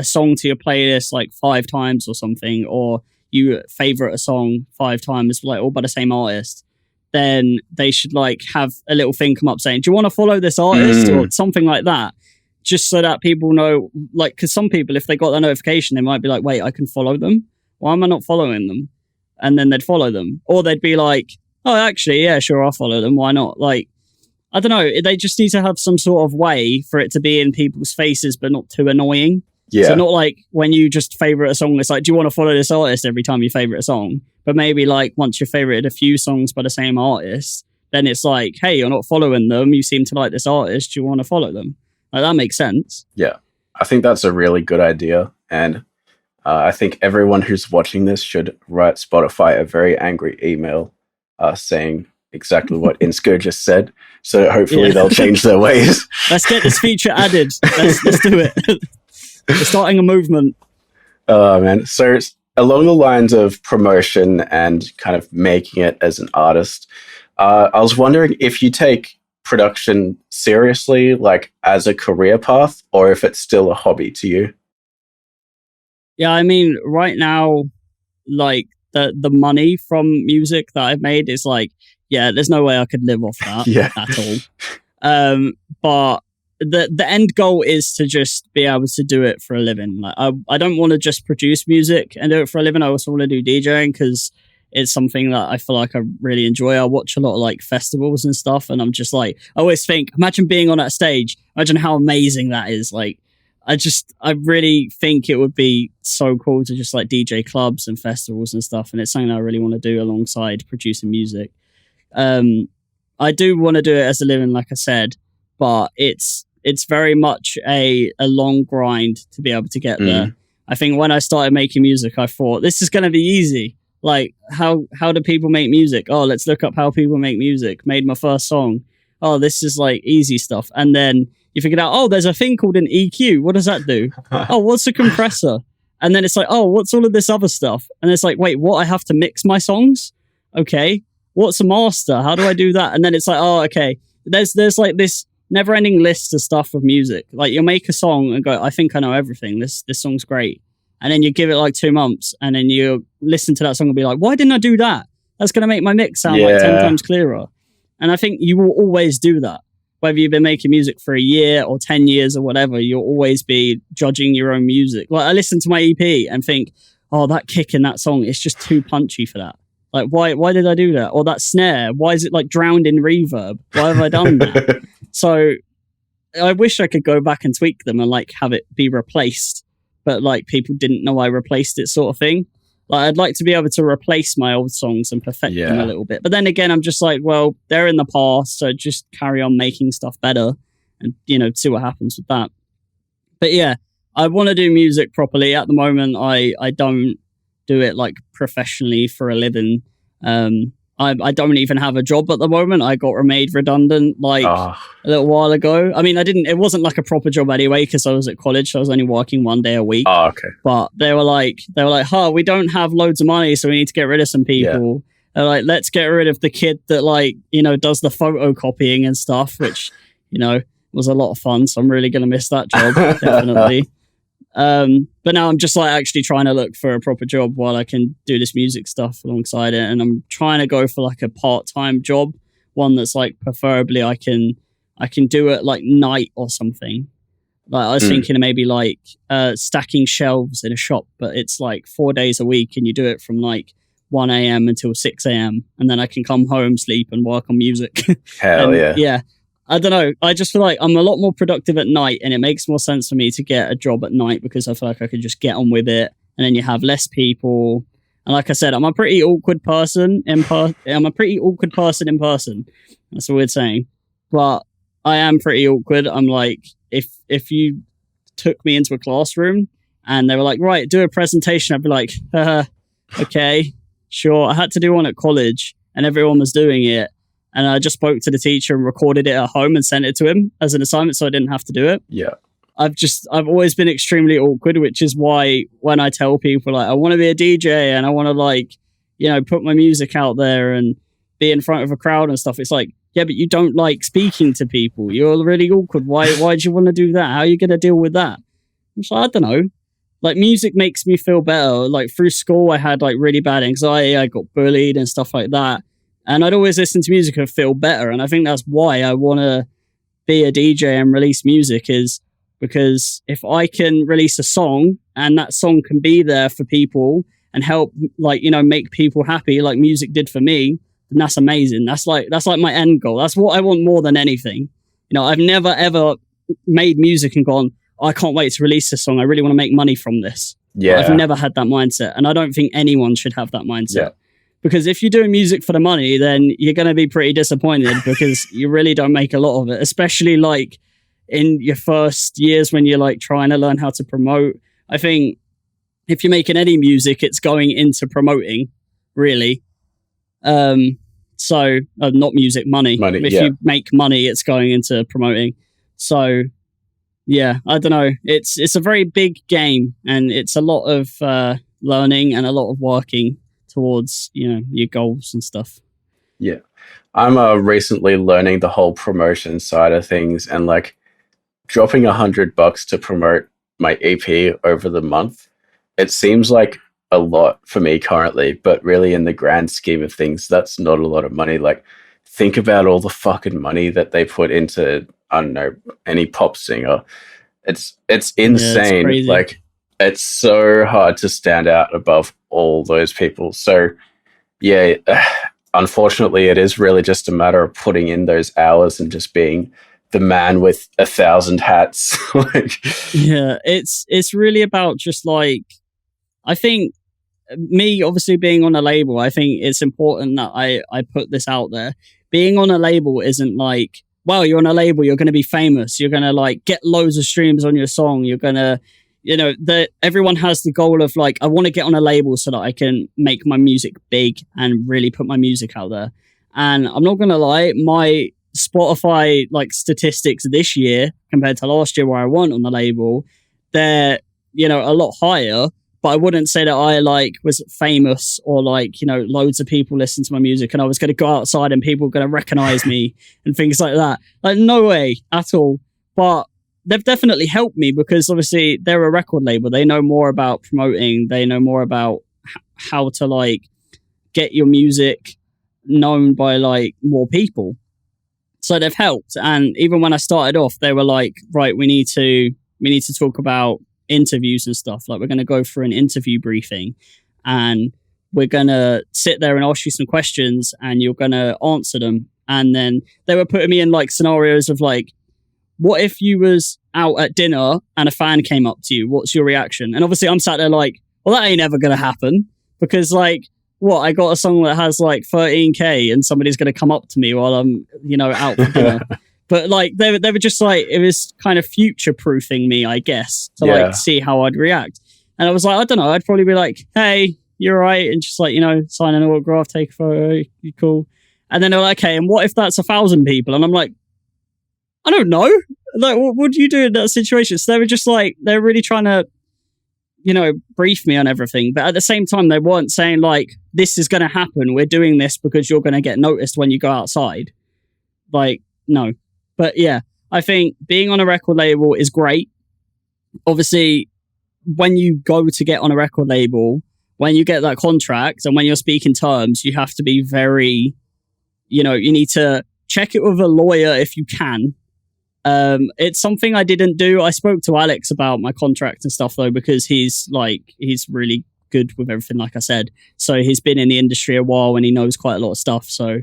a song to your playlist like 5 times or something, or you favorite a song 5 times, like all by the same artist, then they should like have a little thing come up saying, do you want to follow this artist or something like that? Just so that people know, like, because some people, if they got that notification, they might be like, wait, I can follow them. Why am I not following them? And then they'd follow them. Or they'd be like, oh, actually, yeah, sure, I'll follow them. Why not? Like, I don't know. They just need to have some sort of way for it to be in people's faces, but not too annoying. Yeah. So not like when you just favorite a song, it's like, do you want to follow this artist every time you favorite a song? But maybe like once you've favorited a few songs by the same artist, then it's like, hey, you're not following them. You seem to like this artist. Do you want to follow them? Like, that makes sense. Yeah. I think that's a really good idea. And I think everyone who's watching this should write Spotify a very angry email saying exactly what Insko just said. So hopefully they'll change their ways. Let's get this feature added. Let's do it. We're starting a movement. Oh, man. So it's along the lines of promotion and kind of making it as an artist, I was wondering if you take production seriously, like as a career path, or if it's still a hobby to you. Yeah, I mean, right now, like the money from music that I've made is like, yeah, there's no way I could live off that at all. But the end goal is to just be able to do it for a living. Like, I don't want to just produce music and do it for a living. I also want to do DJing, because it's something that I feel like I really enjoy. I watch a lot of like festivals and stuff, and I'm just like, I always think, imagine being on that stage. Imagine how amazing that is. Like, I really think it would be so cool to just like DJ clubs and festivals and stuff. And it's something I really want to do alongside producing music. I do want to do it as a living, like I said, but it's very much a long grind to be able to get there. I think when I started making music, I thought, this is going to be easy. Like, how do people make music? Oh, let's look up how people make music. Made my first song. Oh, this is like easy stuff. And then you figured out, oh, there's a thing called an EQ. What does that do? Oh, what's a compressor? And then it's like, oh, what's all of this other stuff? And it's like, wait, what? I have to mix my songs? Okay. What's a master? How do I do that? And then it's like, oh, okay. There's like this never-ending list of stuff with music. Like, you'll make a song and go, I think I know everything. This song's great. And then you give it like 2 months, and then you listen to that song and be like, why didn't I do that? That's going to make my mix sound like 10 times clearer. And I think you will always do that. Whether you've been making music for a year or 10 years or whatever, you'll always be judging your own music. Like, I listen to my EP and think, oh, that kick in that song, it's just too punchy for that. Like, why did I do that? Or that snare, why is it like drowned in reverb? Why have I done that? So I wish I could go back and tweak them and like have it be replaced, but like people didn't know I replaced it, sort of thing. Like I'd like to be able to replace my old songs and perfect them a little bit. But then again, I'm just like, well, they're in the past, so just carry on making stuff better and, you know, see what happens with that. But yeah, I want to do music properly. At the moment, I don't do it like professionally for a living. I don't even have a job at the moment. I got made redundant like a little while ago. I mean, it wasn't like a proper job anyway because I was at college. So I was only working 1 day a week. Oh, okay. But they were like, we don't have loads of money, so we need to get rid of some people. Yeah. They're like, let's get rid of the kid that like, you know, does the photocopying and stuff, which, you know, was a lot of fun. So I'm really going to miss that job, definitely. But now I'm just like actually trying to look for a proper job while I can do this music stuff alongside it. And I'm trying to go for like a part-time job, one that's like preferably I can do it like night or something. Like I was thinking of maybe like stacking shelves in a shop, but it's like 4 days a week and you do it from like 1 a.m. until 6 a.m. and then I can come home, sleep and work on music. Hell yeah. Yeah. I don't know. I just feel like I'm a lot more productive at night and it makes more sense for me to get a job at night because I feel like I could just get on with it and then you have less people. And like I said, I'm a pretty awkward person in person. That's a weird saying. But I am pretty awkward. I'm like, if you took me into a classroom and they were like, right, do a presentation, I'd be like, okay, sure. I had to do one at college and everyone was doing it. And I just spoke to the teacher and recorded it at home and sent it to him as an assignment so I didn't have to do it. Yeah. I've always been extremely awkward, which is why when I tell people like I want to be a DJ and I want to like, you know, put my music out there and be in front of a crowd and stuff, it's like, yeah, but you don't like speaking to people. You're really awkward. Why do you want to do that? How are you going to deal with that? I'm like, I don't know. Like music makes me feel better. Like through school, I had like really bad anxiety. I got bullied and stuff like that. And I'd always listen to music and feel better. And I think that's why I want to be a DJ and release music is because if I can release a song and that song can be there for people and help, like, you know, make people happy like music did for me, then that's amazing. That's like my end goal. That's what I want more than anything. You know, I've never, ever made music and gone, I can't wait to release this song. I really want to make money from this. Yeah. I've never had that mindset. And I don't think anyone should have that mindset. Yeah. Because if you're doing music for the money, then you're going to be pretty disappointed because you really don't make a lot of it, especially like in your first years when you're like trying to learn how to promote. I think if you're making any music, it's going into promoting, really. So not music, money. If you make money, it's going into promoting. So yeah, I don't know. It's a very big game and it's a lot of learning and a lot of working towards, you know, your goals and stuff. Yeah. I'm recently learning the whole promotion side of things and like dropping $100 to promote my EP over the month. It seems like a lot for me currently, but really in the grand scheme of things, that's not a lot of money. Like think about all the fucking money that they put into, I don't know, any pop singer. It's insane. Yeah, it's like it's so hard to stand out above all those people. So yeah, unfortunately it is really just a matter of putting in those hours and just being the man with 1,000 hats. Like, yeah, it's really about just like, I think me obviously being on a label, I think it's important that I put this out there. Being on a label isn't like, well, you're on a label, you're going to be famous, you're going to like get loads of streams on your song, you're going to, you know, everyone has the goal of like, I want to get on a label so that I can make my music big and really put my music out there. And I'm not going to lie, my Spotify like statistics this year compared to last year where I went on the label, they're, you know, a lot higher. But I wouldn't say that I like was famous or like, you know, loads of people listen to my music and I was going to go outside and people were going to recognize me and things like that. Like, no way at all. But they've definitely helped me because obviously they're a record label. They know more about promoting. They know more about how to like get your music known by like more people. So they've helped. And even when I started off, they were like, right, we need to talk about interviews and stuff. Like, we're going to go for an interview briefing and we're going to sit there and ask you some questions and you're going to answer them. And then they were putting me in like scenarios of like, what if you was out at dinner and a fan came up to you? What's your reaction? And obviously I'm sat there like, well, that ain't ever going to happen, because like, what, I got a song that has like 13k and somebody's going to come up to me while I'm, out for dinner. But like, they were just like, it was kind of future proofing me, I guess, to like see how I'd react. And I was like, I don't know, I'd probably be like, hey, you're right. And just like, sign an autograph, take a photo, you cool. And then they're like, okay, and what if that's 1,000 people? And I'm like, I don't know. Like, what do you do in that situation? So they were just like, they're really trying to, brief me on everything. But at the same time, they weren't saying like, this is going to happen. We're doing this because you're going to get noticed when you go outside. Like, no. But yeah, I think being on a record label is great. Obviously, when you go to get on a record label, when you get that contract and when you're speaking terms, you have to be very, you need to check it with a lawyer if you can. It's something I didn't do. I spoke to Alex about my contract and stuff though, because he's really good with everything, like I said. So he's been in the industry a while and he knows quite a lot of stuff. So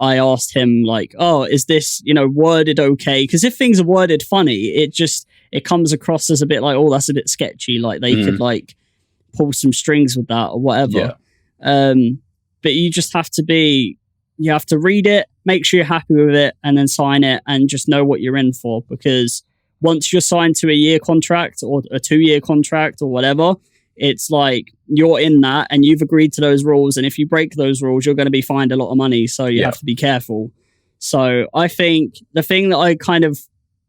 I asked him like, oh, is this, worded okay? Because if things are worded funny, it comes across as a bit like, oh, that's a bit sketchy. Like they could like pull some strings with that or whatever. Yeah. But you just have to you have to read it, make sure you're happy with it, and then sign it and just know what you're in for. Because once you're signed to a year contract or a 2-year contract or whatever, it's like you're in that and you've agreed to those rules. And if you break those rules, you're going to be fined a lot of money. So you have to be careful. So I think the thing that I kind of,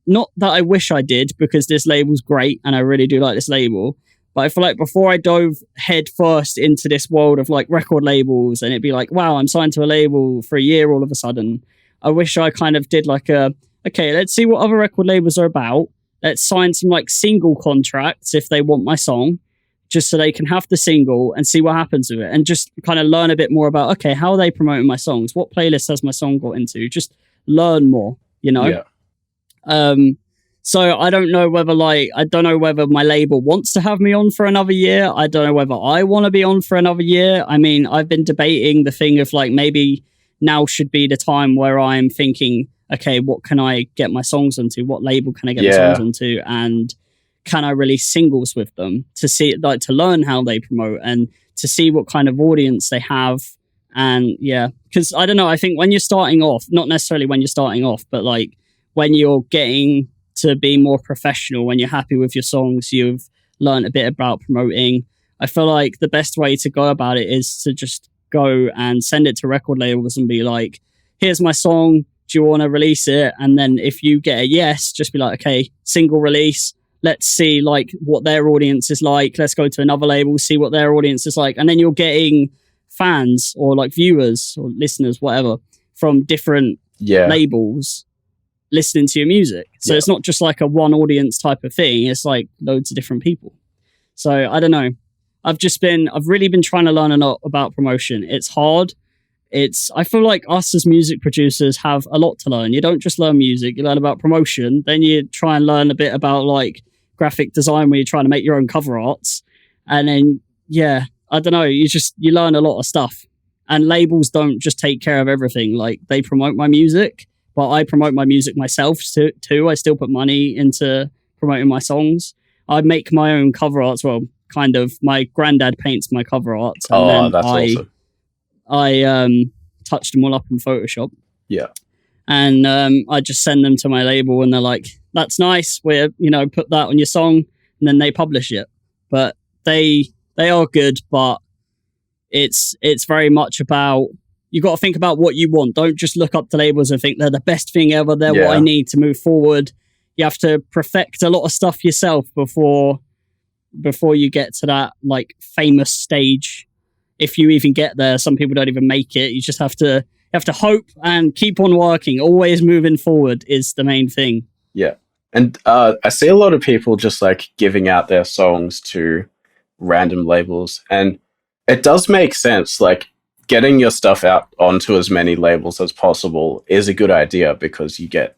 not that I wish I did, because this label's great and I really do like this label, but I feel like before I dove head first into this world of like record labels and it'd be like, wow, I'm signed to a label for a year all of a sudden, I wish I kind of did like okay, let's see what other record labels are about. Let's sign some like single contracts if they want my song, just so they can have the single and see what happens with it, and just kind of learn a bit more about, okay, how are they promoting my songs? What playlist has my song got into? Just learn more, Yeah. So I don't know whether my label wants to have me on for another year. I don't know whether I want to be on for another year. I mean, I've been debating the thing of like, maybe now should be the time where I'm thinking, okay, what can I get my songs onto? What label can I get my songs onto? And can I release singles with them to see, like, to learn how they promote and to see what kind of audience they have. And yeah, because I don't know, I think when you're starting off, not necessarily when you're starting off, but like when you're getting to be more professional, when you're happy with your songs, you've learned a bit about promoting. I feel like the best way to go about it is to just go and send it to record labels and be like, here's my song, do you want to release it? And then if you get a yes, just be like, okay, single release. Let's see like what their audience is like. Let's go to another label, see what their audience is like. And then you're getting fans or like viewers or listeners, whatever, from different labels listening to your music. So it's not just like a one audience type of thing. It's like loads of different people. So I don't know. I've really been trying to learn a lot about promotion. It's hard. I feel like us as music producers have a lot to learn. You don't just learn music, you learn about promotion. Then you try and learn a bit about like graphic design where you're trying to make your own cover arts. And then, I don't know, you learn a lot of stuff. And labels don't just take care of everything. Like they promote my music, but I promote my music myself too. I still put money into promoting my songs. I make my own cover arts. Well, kind of. My granddad paints my cover arts. And that's awesome. I touched them all up in Photoshop. Yeah. And I just send them to my label and they're like, that's nice. We're, put that on your song, and then they publish it. But they are good, but it's very much about, you got to think about what you want. Don't just look up to labels and think they're the best thing ever. They're what I need to move forward. You have to perfect a lot of stuff yourself before you get to that like famous stage. If you even get there, some people don't even make it. You just have to hope and keep on working. Always moving forward is the main thing. Yeah. And I see a lot of people just like giving out their songs to random labels. And it does make sense. Like getting your stuff out onto as many labels as possible is a good idea because you get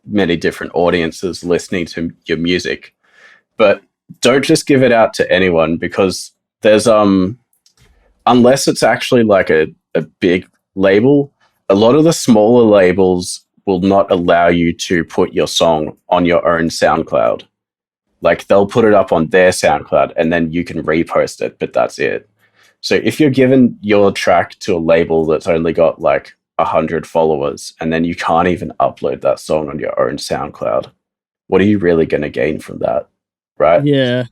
many different audiences listening to your music. But don't just give it out to anyone, because there's unless it's actually like a big label, a lot of the smaller labels will not allow you to put your song on your own SoundCloud. Like, they'll put it up on their SoundCloud and then you can repost it, but that's it. So if you're giving your track to a label that's only got like 100 followers and then you can't even upload that song on your own SoundCloud, what are you really going to gain from that? Right? Yeah.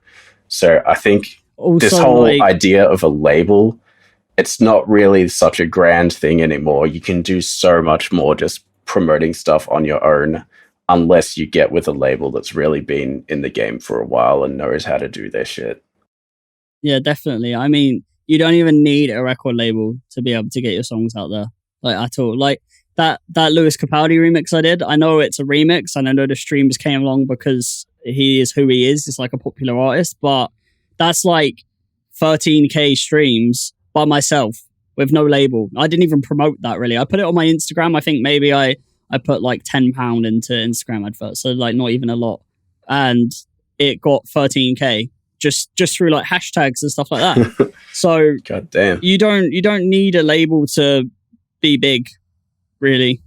So I think Also, this whole idea of a label, it's not really such a grand thing anymore. You can do so much more just promoting stuff on your own, unless you get with a label that's really been in the game for a while and knows how to do their shit. Yeah, definitely. I mean, you don't even need a record label to be able to get your songs out there, like, at all. Like that Lewis Capaldi remix I did, I know it's a remix and I know the streams came along because he is who he is. It's like a popular artist, but that's like 13k streams by myself with no label. I didn't even promote that really. I put it on my Instagram. I think maybe I put like £10 into Instagram adverts, so like not even a lot, and it got 13k just through like hashtags and stuff like that. So God damn, you don't need a label to be big, really.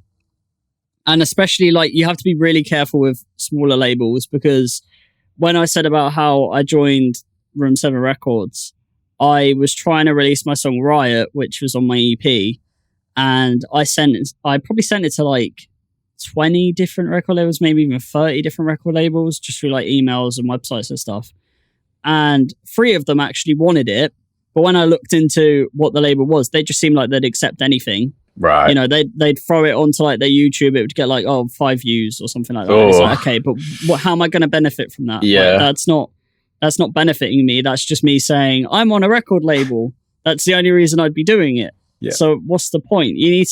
And especially, like, you have to be really careful with smaller labels, because when I said about how I joined RoomSeven Records, I was trying to release my song Riot, which was on my EP, and I probably sent it to like 20 different record labels, maybe even 30 different record labels, just through like emails and websites and stuff. And 3 of them actually wanted it, but when I looked into what the label was, they just seemed like they'd accept anything. Right. You know, they'd throw it onto like their YouTube, it would get like 5 views or something like that. It's like, okay, but how am I going to benefit from that? Yeah, like, that's not benefiting me. That's just me saying I'm on a record label. That's the only reason I'd be doing it. Yeah. So what's the point? You need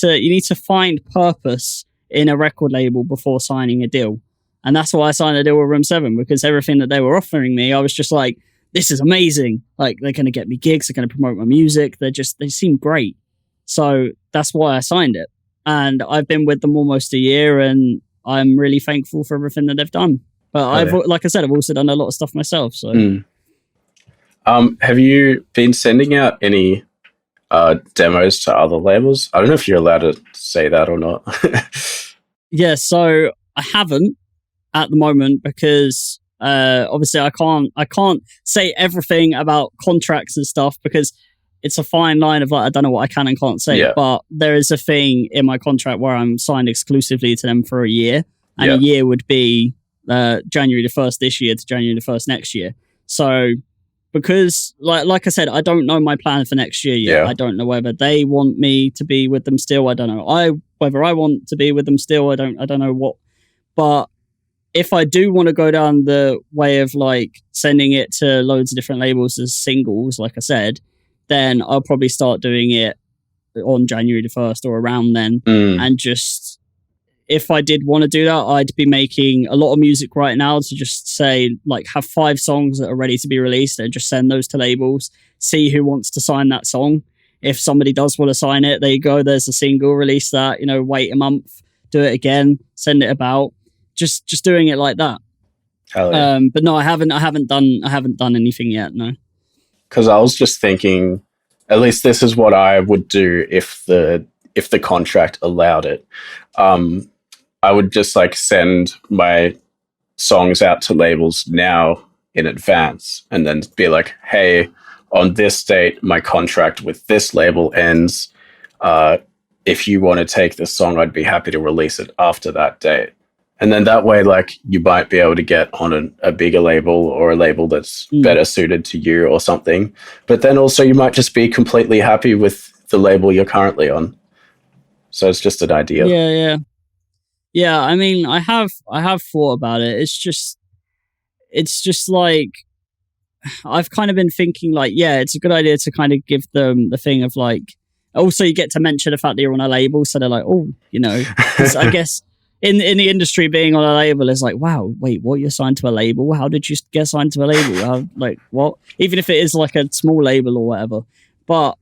to find purpose in a record label before signing a deal. And that's why I signed a deal with RoomSeven, because everything that they were offering me, I was just like, this is amazing. Like, they're going to get me gigs. They're going to promote my music. They seem great. So that's why I signed it. And I've been with them almost a year, and I'm really thankful for everything that they've done. But like I said, I've also done a lot of stuff myself. So, have you been sending out any demos to other labels? I don't know if you're allowed to say that or not. Yeah, so I haven't at the moment, because obviously I can't say everything about contracts and stuff, because it's a fine line of like, I don't know what I can and can't say. Yeah. But there is a thing in my contract where I'm signed exclusively to them for a year, and a year would be January the 1st this year to January the 1st next year. So because like I said, I don't know my plan for next year yet. I don't know whether they want me to be with them still. I don't know whether I want to be with them still. I don't know what. But if I do want to go down the way of like sending it to loads of different labels as singles, like I said, then I'll probably start doing it on January the 1st or around then. And just, if I did want to do that, I'd be making a lot of music right now to just say, like, have 5 songs that are ready to be released and just send those to labels, see who wants to sign that song. If somebody does want to sign it, there you go, there's a single, release that, wait a month, do it again, send it about. Just doing it like that. Hell yeah. But no, I haven't done anything yet, no. Because I was just thinking, at least this is what I would do if the contract allowed it. I would just like send my songs out to labels now in advance, and then be like, hey, on this date, my contract with this label ends. If you want to take this song, I'd be happy to release it after that date. And then that way, like, you might be able to get on a bigger label, or a label that's better suited to you or something. But then also you might just be completely happy with the label you're currently on. So it's just an idea. Yeah, I mean, I have thought about it. It's just like, I've kind of been thinking like, yeah, it's a good idea to kind of give them the thing of like, also you get to mention the fact that you're on a label. So they're like, oh, 'cause I guess in the industry, being on a label is like, wow, wait, what? You're signed to a label? How did you get signed to a label? Like, what? Even if it is like a small label or whatever. But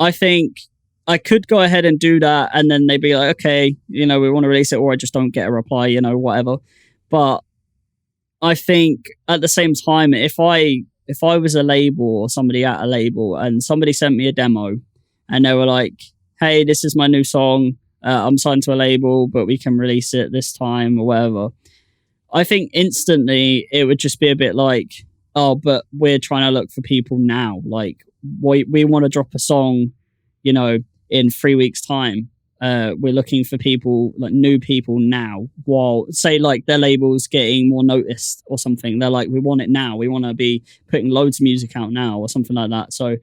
I think I could go ahead and do that, and then they'd be like, okay, we want to release it, or I just don't get a reply, whatever. But I think at the same time, if I was a label or somebody at a label and somebody sent me a demo and they were like, hey, this is my new song, I'm signed to a label, but we can release it this time or whatever. I think instantly it would just be a bit like, oh, but we're trying to look for people now. Like, we want to drop a song, you know, in 3 weeks' time. We're looking for people, like new people now, while say like their label's getting more noticed or something. They're like, we want it now. We want to be putting loads of music out now or something like that. So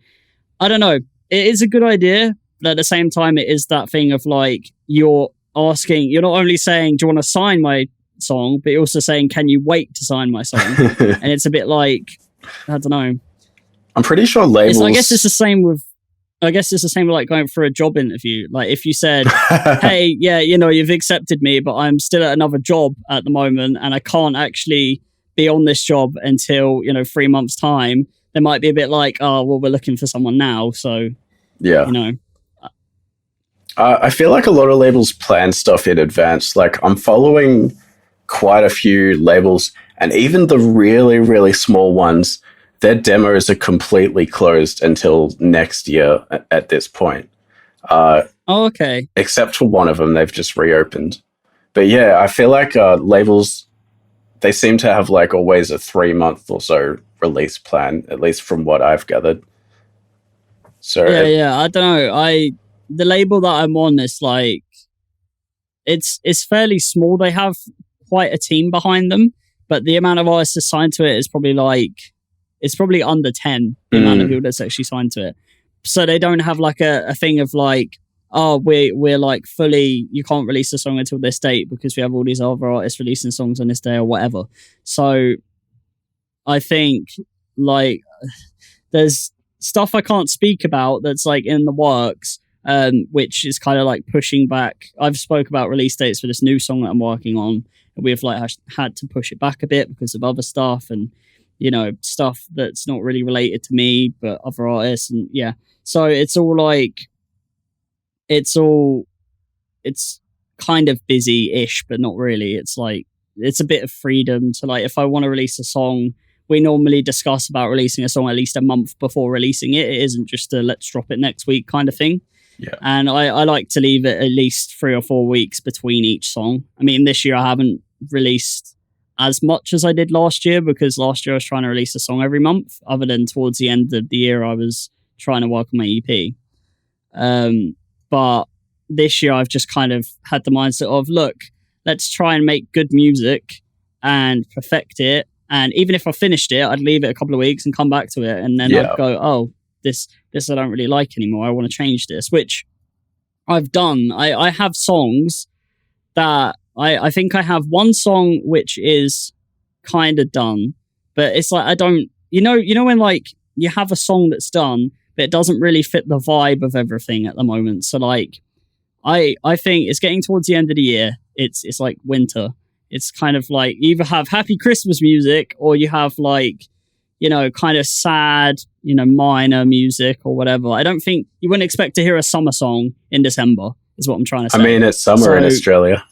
I don't know. It is a good idea. But at the same time, it is that thing of like, you're not only saying, do you want to sign my song, but you're also saying, can you wait to sign my song? And it's a bit like, I don't know. I'm pretty sure labels... I guess it's the same with like going for a job interview. Like if you said, hey, yeah, you know, you've accepted me, but I'm still at another job at the moment and I can't actually be on this job until, you know, 3 months time. They might be a bit like, oh, well, we're looking for someone now. So, yeah, you know. I feel like a lot of labels plan stuff in advance. Like I'm following quite a few labels, and even the really, really small ones, their demos are completely closed until next year at this point. Okay. Except for one of them, they've just reopened. But yeah, I feel like labels, they seem to have like always a 3-month or so release plan, at least from what I've gathered. So yeah, I don't know. The label that I'm on is like, it's fairly small. They have quite a team behind them, but the amount of artists assigned to it is probably like, it's probably under 10, the amount of people that's actually signed to it. So they don't have like a thing of like, oh, we're like fully, you can't release a song until this date because we have all these other artists releasing songs on this day or whatever. So I think like there's stuff I can't speak about that's like in the works, which is kind of like pushing back. I've spoke about release dates for this new song that I'm working on, and we've like had to push it back a bit because of other stuff and, you know, stuff that's not really related to me, but other artists. And yeah, so it's all like, it's kind of busy-ish, but not really. It's like, it's a bit of freedom to like, if I want to release a song, we normally discuss about releasing a song at least a month before releasing it. It isn't just a let's drop it next week kind of thing. Yeah. And I like to leave it at least 3 or 4 weeks between each song. I mean, this year I haven't released as much as I did last year because last year I was trying to release a song every month, other than towards the end of the year I was trying to work on my EP. But this year I've just kind of had the mindset of, look, let's try and make good music and perfect it. And even if I finished it, I'd leave it a couple of weeks and come back to it. And then I'd go, oh, this I don't really like anymore. I want to change this, which I've done. I have songs that I think I have one song which is kind of done, but it's like I don't, you know when like you have a song that's done, but it doesn't really fit the vibe of everything at the moment. So like I think it's getting towards the end of the year. It's like winter. It's kind of like you either have happy Christmas music or you have like, you know, kind of sad, you know, minor music or whatever. I don't think you wouldn't expect to hear a summer song in December, is what I'm trying to say. I mean, it's summer in Australia.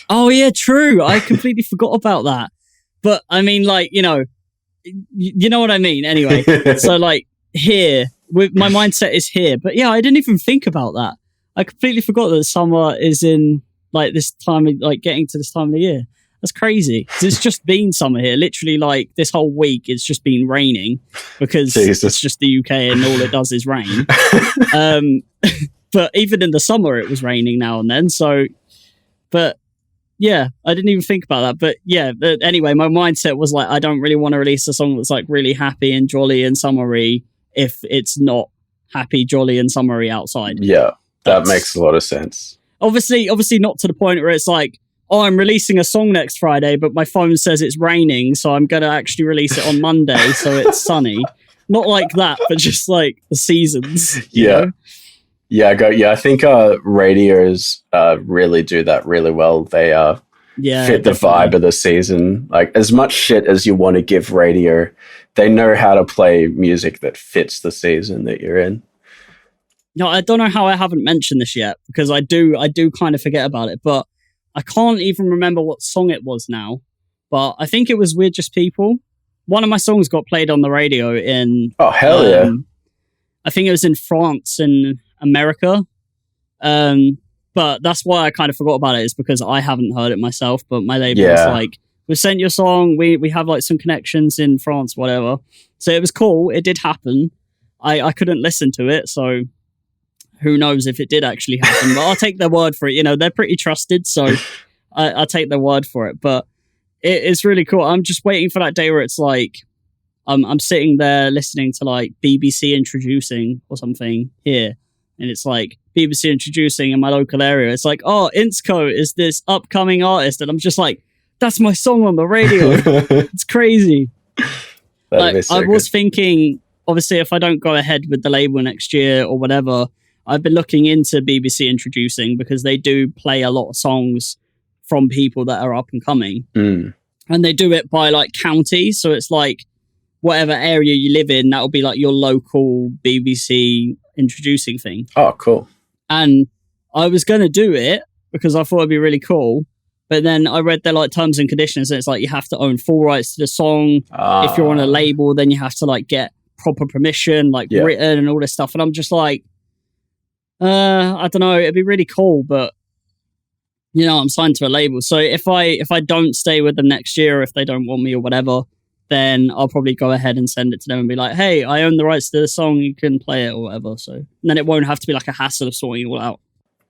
Oh, yeah, true. I completely forgot about that. But I mean, like, you know what I mean? Anyway, so like here, my mindset is here. But yeah, I didn't even think about that. I completely forgot that summer is in like this time, like getting to this time of the year. That's crazy. It's just been summer here. Literally, like this whole week, it's just been raining because it's just the UK and all it does is rain. But even in the summer, it was raining now and then. So, but yeah, I didn't even think about that. But yeah, anyway, my mindset was like, I don't really want to release a song that's like really happy and jolly and summery if it's not happy, jolly and summery outside. Yeah, that makes a lot of sense. Obviously not to the point where it's like, oh, I'm releasing a song next Friday, but my phone says it's raining, so I'm going to actually release it on Monday, so it's sunny. Not like that, but just like the seasons. Yeah. Know? Yeah, I think radios really do that really well. They fit the vibe of the season. Like, as much shit as you want to give radio, they know how to play music that fits the season that you're in. No, I don't know how I haven't mentioned this yet, because I do kind of forget about it, but I can't even remember what song it was now, but I think it was We're Just People. One of my songs got played on the radio in... Oh, hell yeah. I think it was in France and America. but that's why I kind of forgot about it, is because I haven't heard it myself, but my label was Yeah. like, we sent your song, we have like some connections in France, whatever. So it was cool. It did happen. I couldn't listen to it, so who knows if it did actually happen, but I'll take their word for it. You know, they're pretty trusted, so I'll take their word for it. But it's really cool. I'm just waiting for that day where it's like, I'm sitting there listening to like BBC introducing or something here, and it's like BBC introducing in my local area. It's like, oh, Insko is this upcoming artist, and I'm just like, that's my song on the radio. It's crazy. Like, I was thinking, obviously, if I don't go ahead with the label next year or whatever, I've been looking into BBC introducing because they do play a lot of songs from people that are up and coming. Mm. And they do it by like county. So it's like whatever area you live in, that'll be like your local BBC introducing thing. Oh, cool. And I was going to do it because I thought it'd be really cool. But then I read their like terms and conditions, and it's like you have to own full rights to the song. If you're on a label, then you have to like get proper permission, like written and all this stuff. And I'm just like, I don't know, it'd be really cool, but you know, I'm signed to a label. So if I don't stay with them next year, or if they don't want me or whatever, then I'll probably go ahead and send it to them and be like, hey, I own the rights to the song, you can play it or whatever. So and then it won't have to be like a hassle of sorting it all out.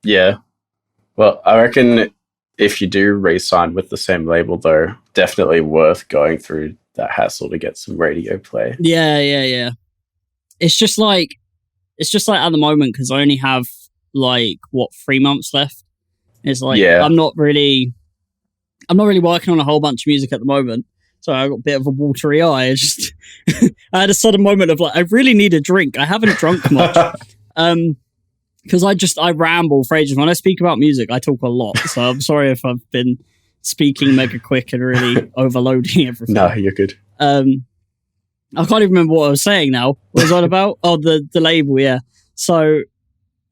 Yeah. Well, I reckon if you do re-sign with the same label, though, definitely worth going through that hassle to get some radio play. Yeah. It's just like at the moment, because I only have like 3 months left. It's like I'm not really working on a whole bunch of music at the moment. So I got a bit of a watery eye. I just I had a sudden moment of like, I really need a drink. I haven't drunk much. Because I ramble for ages. When I speak about music, I talk a lot. So I'm sorry if I've been speaking mega quick and really overloading everything. No, you're good. I can't even remember what I was saying now. What was that about? Oh, the label, yeah. So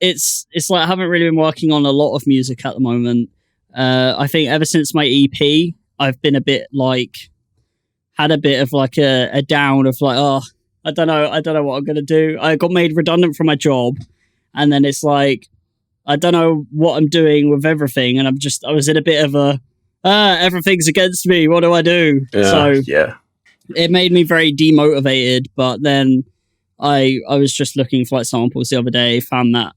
it's like I haven't really been working on a lot of music at the moment. I think ever since my EP, I've been a bit like, had a bit of like a down of like, oh, I don't know what I'm going to do. I got made redundant from my job. And then it's like, I don't know what I'm doing with everything. And I was in a bit of a, everything's against me. What do I do? It made me very demotivated. But then I was just looking for like samples the other day, found that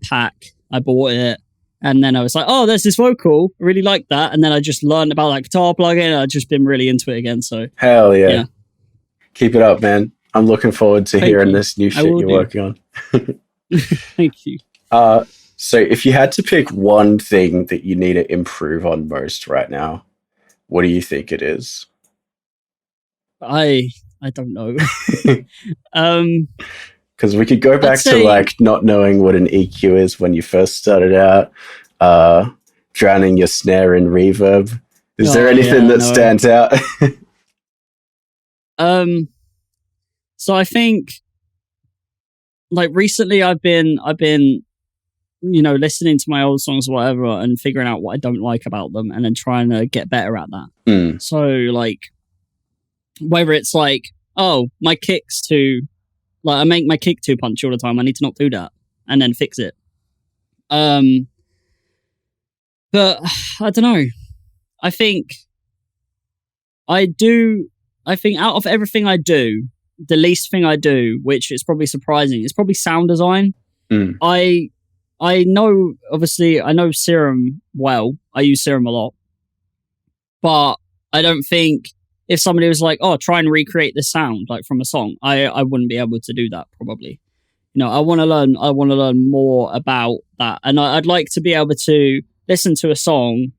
pack. I bought it. And then I was like, oh, there's this vocal. I really like that. And then I just learned about like guitar plugin. And I've just been really into it again. So hell yeah. Keep it up, man. I'm looking forward to hearing this new shit you're working on. Thank you. So if you had to pick one thing that you need to improve on most right now, what do you think it is? I don't know. Because we could go back to like not knowing what an EQ is when you first started out, drowning your snare in reverb. Is there anything that stands out? So I think like recently I've been, you know, listening to my old songs or whatever and figuring out what I don't like about them and then trying to get better at that. So like, whether it's like, oh, my kick's too, like I make my kick too punchy all the time. I need to not do that and then fix it. But I don't know. I think out of everything I do, the least thing I do, which is probably surprising, is probably sound design. I know, obviously, I know Serum well. I use Serum a lot. But I don't think if somebody was like, oh, try and recreate this sound like from a song, I wouldn't be able to do that probably. You know, I want to learn more about that. And I'd like to be able to listen to a song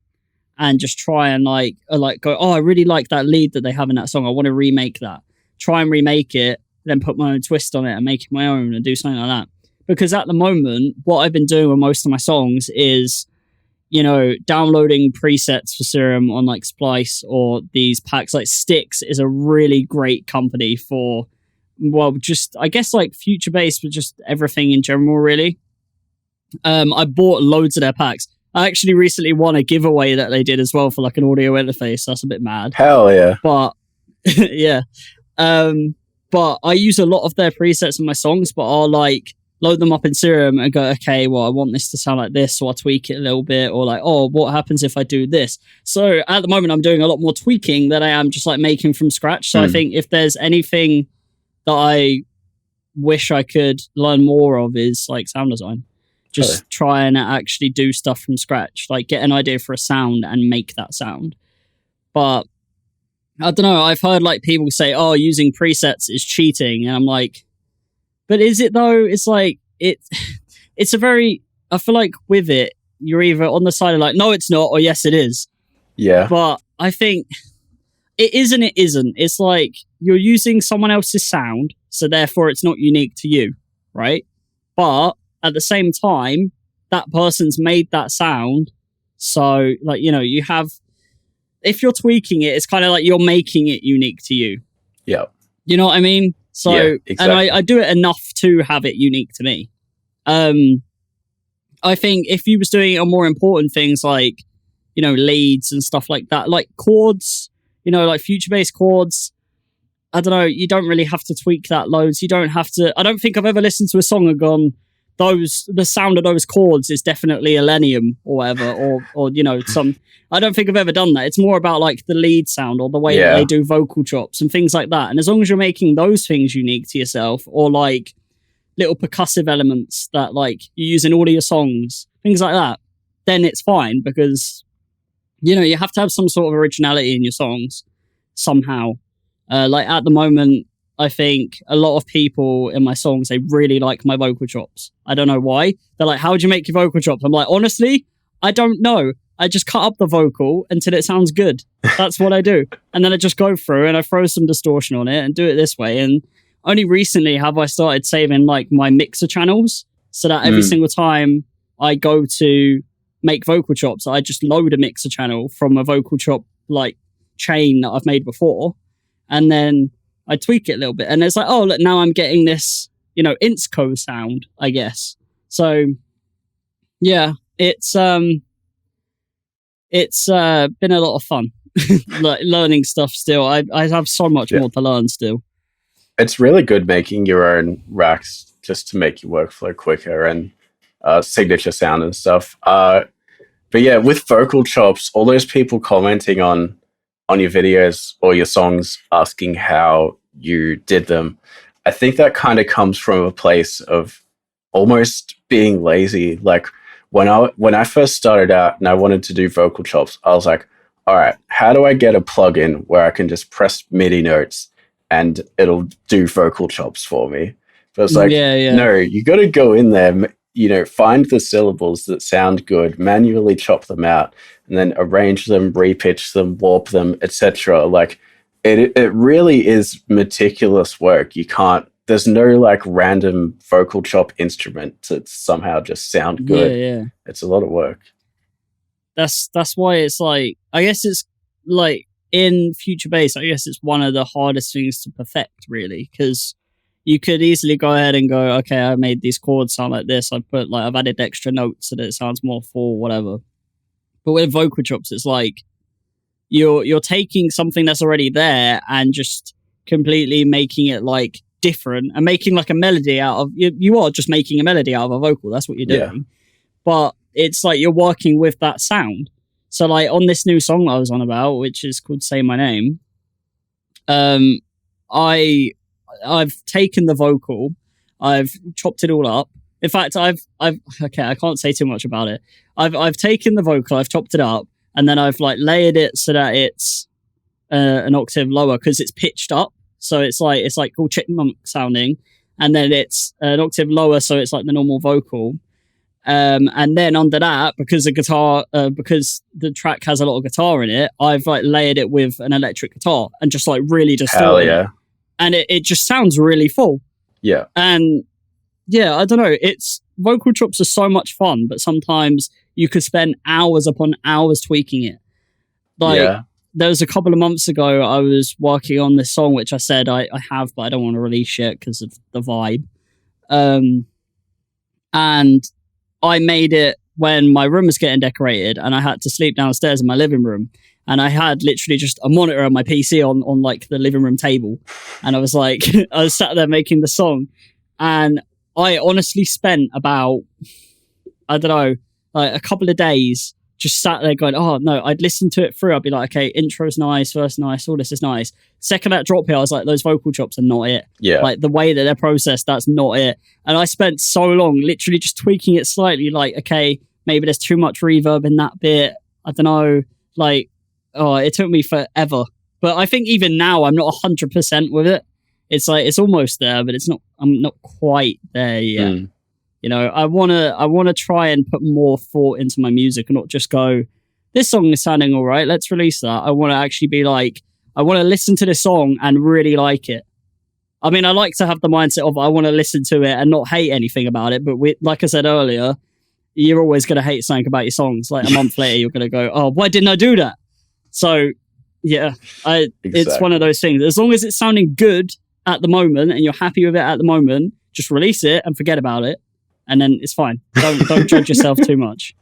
and just try and like go, oh, I really like that lead that they have in that song. I want to remake that. Try and remake it, then put my own twist on it and make it my own and do something like that. Because at the moment, what I've been doing with most of my songs is, you know, downloading presets for Serum on like Splice or these packs. Like Styx is a really great company for, well, just, I guess like future bass, but just everything in general, really. I bought loads of their packs. I actually recently won a giveaway that they did as well for like an audio interface. That's a bit mad. Hell yeah. But yeah. But I use a lot of their presets in my songs, but are like load them up in Serum and go, okay, well, I want this to sound like this, so I'll tweak it a little bit, or like, oh, what happens if I do this? So at the moment, I'm doing a lot more tweaking than I am just like making from scratch. So I think if there's anything that I wish I could learn more of is like sound design. Just try and actually do stuff from scratch, like get an idea for a sound and make that sound. But I don't know, I've heard like people say, oh, using presets is cheating. And I'm like, but is it though? It's like, it's a very, I feel like with it, you're either on the side of like, no, it's not, or yes, it is. Yeah. But I think it is and it isn't. It's like you're using someone else's sound, so therefore it's not unique to you, right? But at the same time, that person's made that sound. So, like, you know, you have, if you're tweaking it, it's kind of like you're making it unique to you. Yeah. You know what I mean? So, yeah, exactly. And I do it enough to have it unique to me. I think if you was doing it on more important things like, you know, leads and stuff like that, like chords, you know, like future bass chords, I don't know, you don't really have to tweak that loads. You don't have to, I don't think I've ever listened to a song and gone, the sound of those chords is definitely Elenium or whatever, or you know, I don't think I've ever done that. It's more about like the lead sound or the way that they do vocal chops and things like that. And as long as you're making those things unique to yourself, or like little percussive elements that like you use in all of your songs, things like that, then it's fine, because, you know, you have to have some sort of originality in your songs somehow. Like at the moment, I think a lot of people in my songs, they really like my vocal chops. I don't know why. They're like, how would you make your vocal chops? I'm like, honestly, I don't know. I just cut up the vocal until it sounds good. That's what I do. And then I just go through and I throw some distortion on it and do it this way. And only recently have I started saving like my mixer channels, so that every single time I go to make vocal chops, I just load a mixer channel from a vocal chop like chain that I've made before. And then I tweak it a little bit, and it's like, oh, look, now I'm getting this, you know, Insko sound, I guess. So, yeah, it's been a lot of fun, like learning stuff. Still, I have so much more to learn still. It's really good making your own racks just to make your workflow quicker and signature sound and stuff. But yeah, with vocal chops, all those people commenting on your videos or your songs asking how you did them, I think that kind of comes from a place of almost being lazy. Like when I first started out and I wanted to do vocal chops, I was like, all right, how do I get a plugin where I can just press MIDI notes and it'll do vocal chops for me? But it's like, no, you got to go in there, you know, find the syllables that sound good, manually chop them out, and then arrange them, repitch them, warp them, etc. Like it really is meticulous work. You can't, there's no like random vocal chop instrument to somehow just sound good. Yeah. It's a lot of work. That's why it's like, I guess it's like in future bass, I guess it's one of the hardest things to perfect, really, because you could easily go ahead and go, okay, I made these chords sound like this. I've added extra notes so that it sounds more full, whatever. But with vocal chops, it's like you're taking something that's already there and just completely making it like different and making like a melody out of, you are just making a melody out of a vocal. That's what you're doing. Yeah. But it's like you're working with that sound. So like on this new song I was on about, which is called Say My Name, I've taken the vocal, I've chopped it all up. In fact, I've okay, I can't say too much about it. I've taken the vocal, I've chopped it up, and then I've like layered it so that it's an octave lower because it's pitched up. So it's like all chipmunk sounding, and then it's an octave lower, so it's like the normal vocal. And then under that, because the track has a lot of guitar in it, I've like layered it with an electric guitar and just like really distorted it. And it just sounds really full. Yeah. And yeah, I don't know. Vocal chops are so much fun, but sometimes you could spend hours upon hours tweaking it. Like there was a couple of months ago, I was working on this song, which I said I have, but I don't want to release yet because of the vibe. And I made it when my room was getting decorated and I had to sleep downstairs in my living room. And I had literally just a monitor on my PC on like the living room table. And I was like, I was sat there making the song. And I honestly spent about, I don't know, like a couple of days just sat there going, oh no, I'd listen to it through. I'd be like, okay, intro's nice, verse nice, all this is nice. Second that drop here, I was like, those vocal chops are not it. Yeah. Like the way that they're processed, that's not it. And I spent so long literally just tweaking it slightly, like, okay, maybe there's too much reverb in that bit. I don't know. Like, oh, it took me forever. But I think even now I'm not 100% with it. It's like, it's almost there, but I'm not quite there yet. You know, I wanna try and put more thought into my music and not just go, this song is sounding all right, let's release that. I want to actually be like, I want to listen to this song and really like it. I mean, I like to have the mindset of I want to listen to it and not hate anything about it. But like I said earlier, you're always going to hate something about your songs. Like a month later, you're going to go, oh, why didn't I do that? So yeah, it's one of those things. As long as it's sounding good at the moment and you're happy with it at the moment, just release it and forget about it. And then it's fine. Don't judge yourself too much.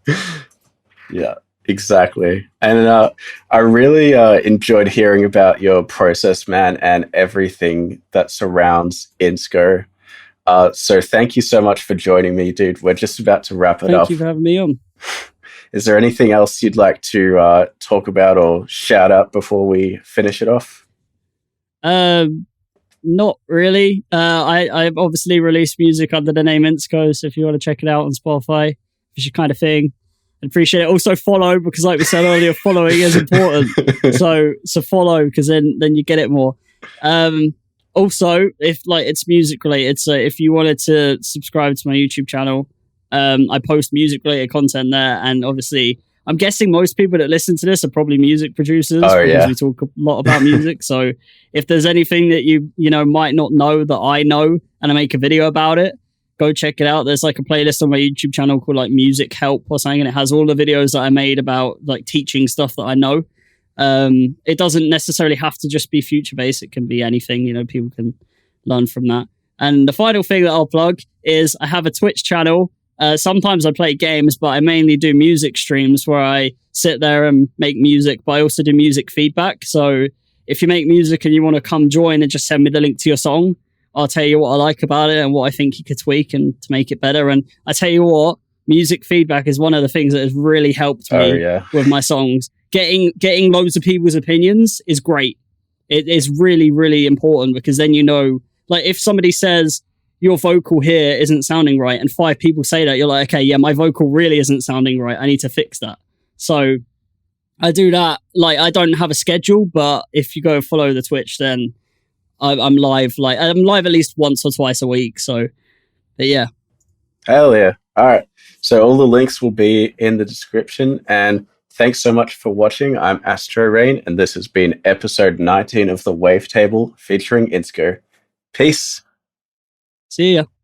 Yeah, exactly. And I really enjoyed hearing about your process, man, and everything that surrounds Insko. So thank you so much for joining me, dude. We're just about to wrap it up. Thank you for having me on. Is there anything else you'd like to talk about or shout out before we finish it off? Not really. I've obviously released music under the name Insko, so if you want to check it out on Spotify, it's your kind of thing. I appreciate it. Also follow, because like we said earlier, following is important. so follow, because then you get it more. Also, if like it's music related, so if you wanted to subscribe to my YouTube channel, I post music related content there, and obviously I'm guessing most people that listen to this are probably music producers, because we talk a lot about music. So if there's anything that you know might not know that I know and I make a video about it, go check it out. There's like a playlist on my YouTube channel called like Music Help or something, and it has all the videos that I made about like teaching stuff that I know. It doesn't necessarily have to just be future bass. It can be anything, you know, people can learn from that. And the final thing that I'll plug is I have a Twitch channel. Sometimes I play games, but I mainly do music streams where I sit there and make music, but I also do music feedback. So if you make music and you want to come join and just send me the link to your song, I'll tell you what I like about it and what I think you could tweak and to make it better. And I tell you what, music feedback is one of the things that has really helped me with my songs. Getting loads of people's opinions is great. It is really, really important, because then you know, like if somebody says, your vocal here isn't sounding right, and 5 people say that, you're like, okay, yeah, my vocal really isn't sounding right. I need to fix that. So I do that. Like, I don't have a schedule, but if you go follow the Twitch, then I'm live. Like, I'm live at least once or twice a week. So, but yeah. Hell yeah. All right. So all the links will be in the description. And thanks so much for watching. I'm Astroreign, and this has been episode 19 of the Wavetable featuring Insko. Peace. See ya.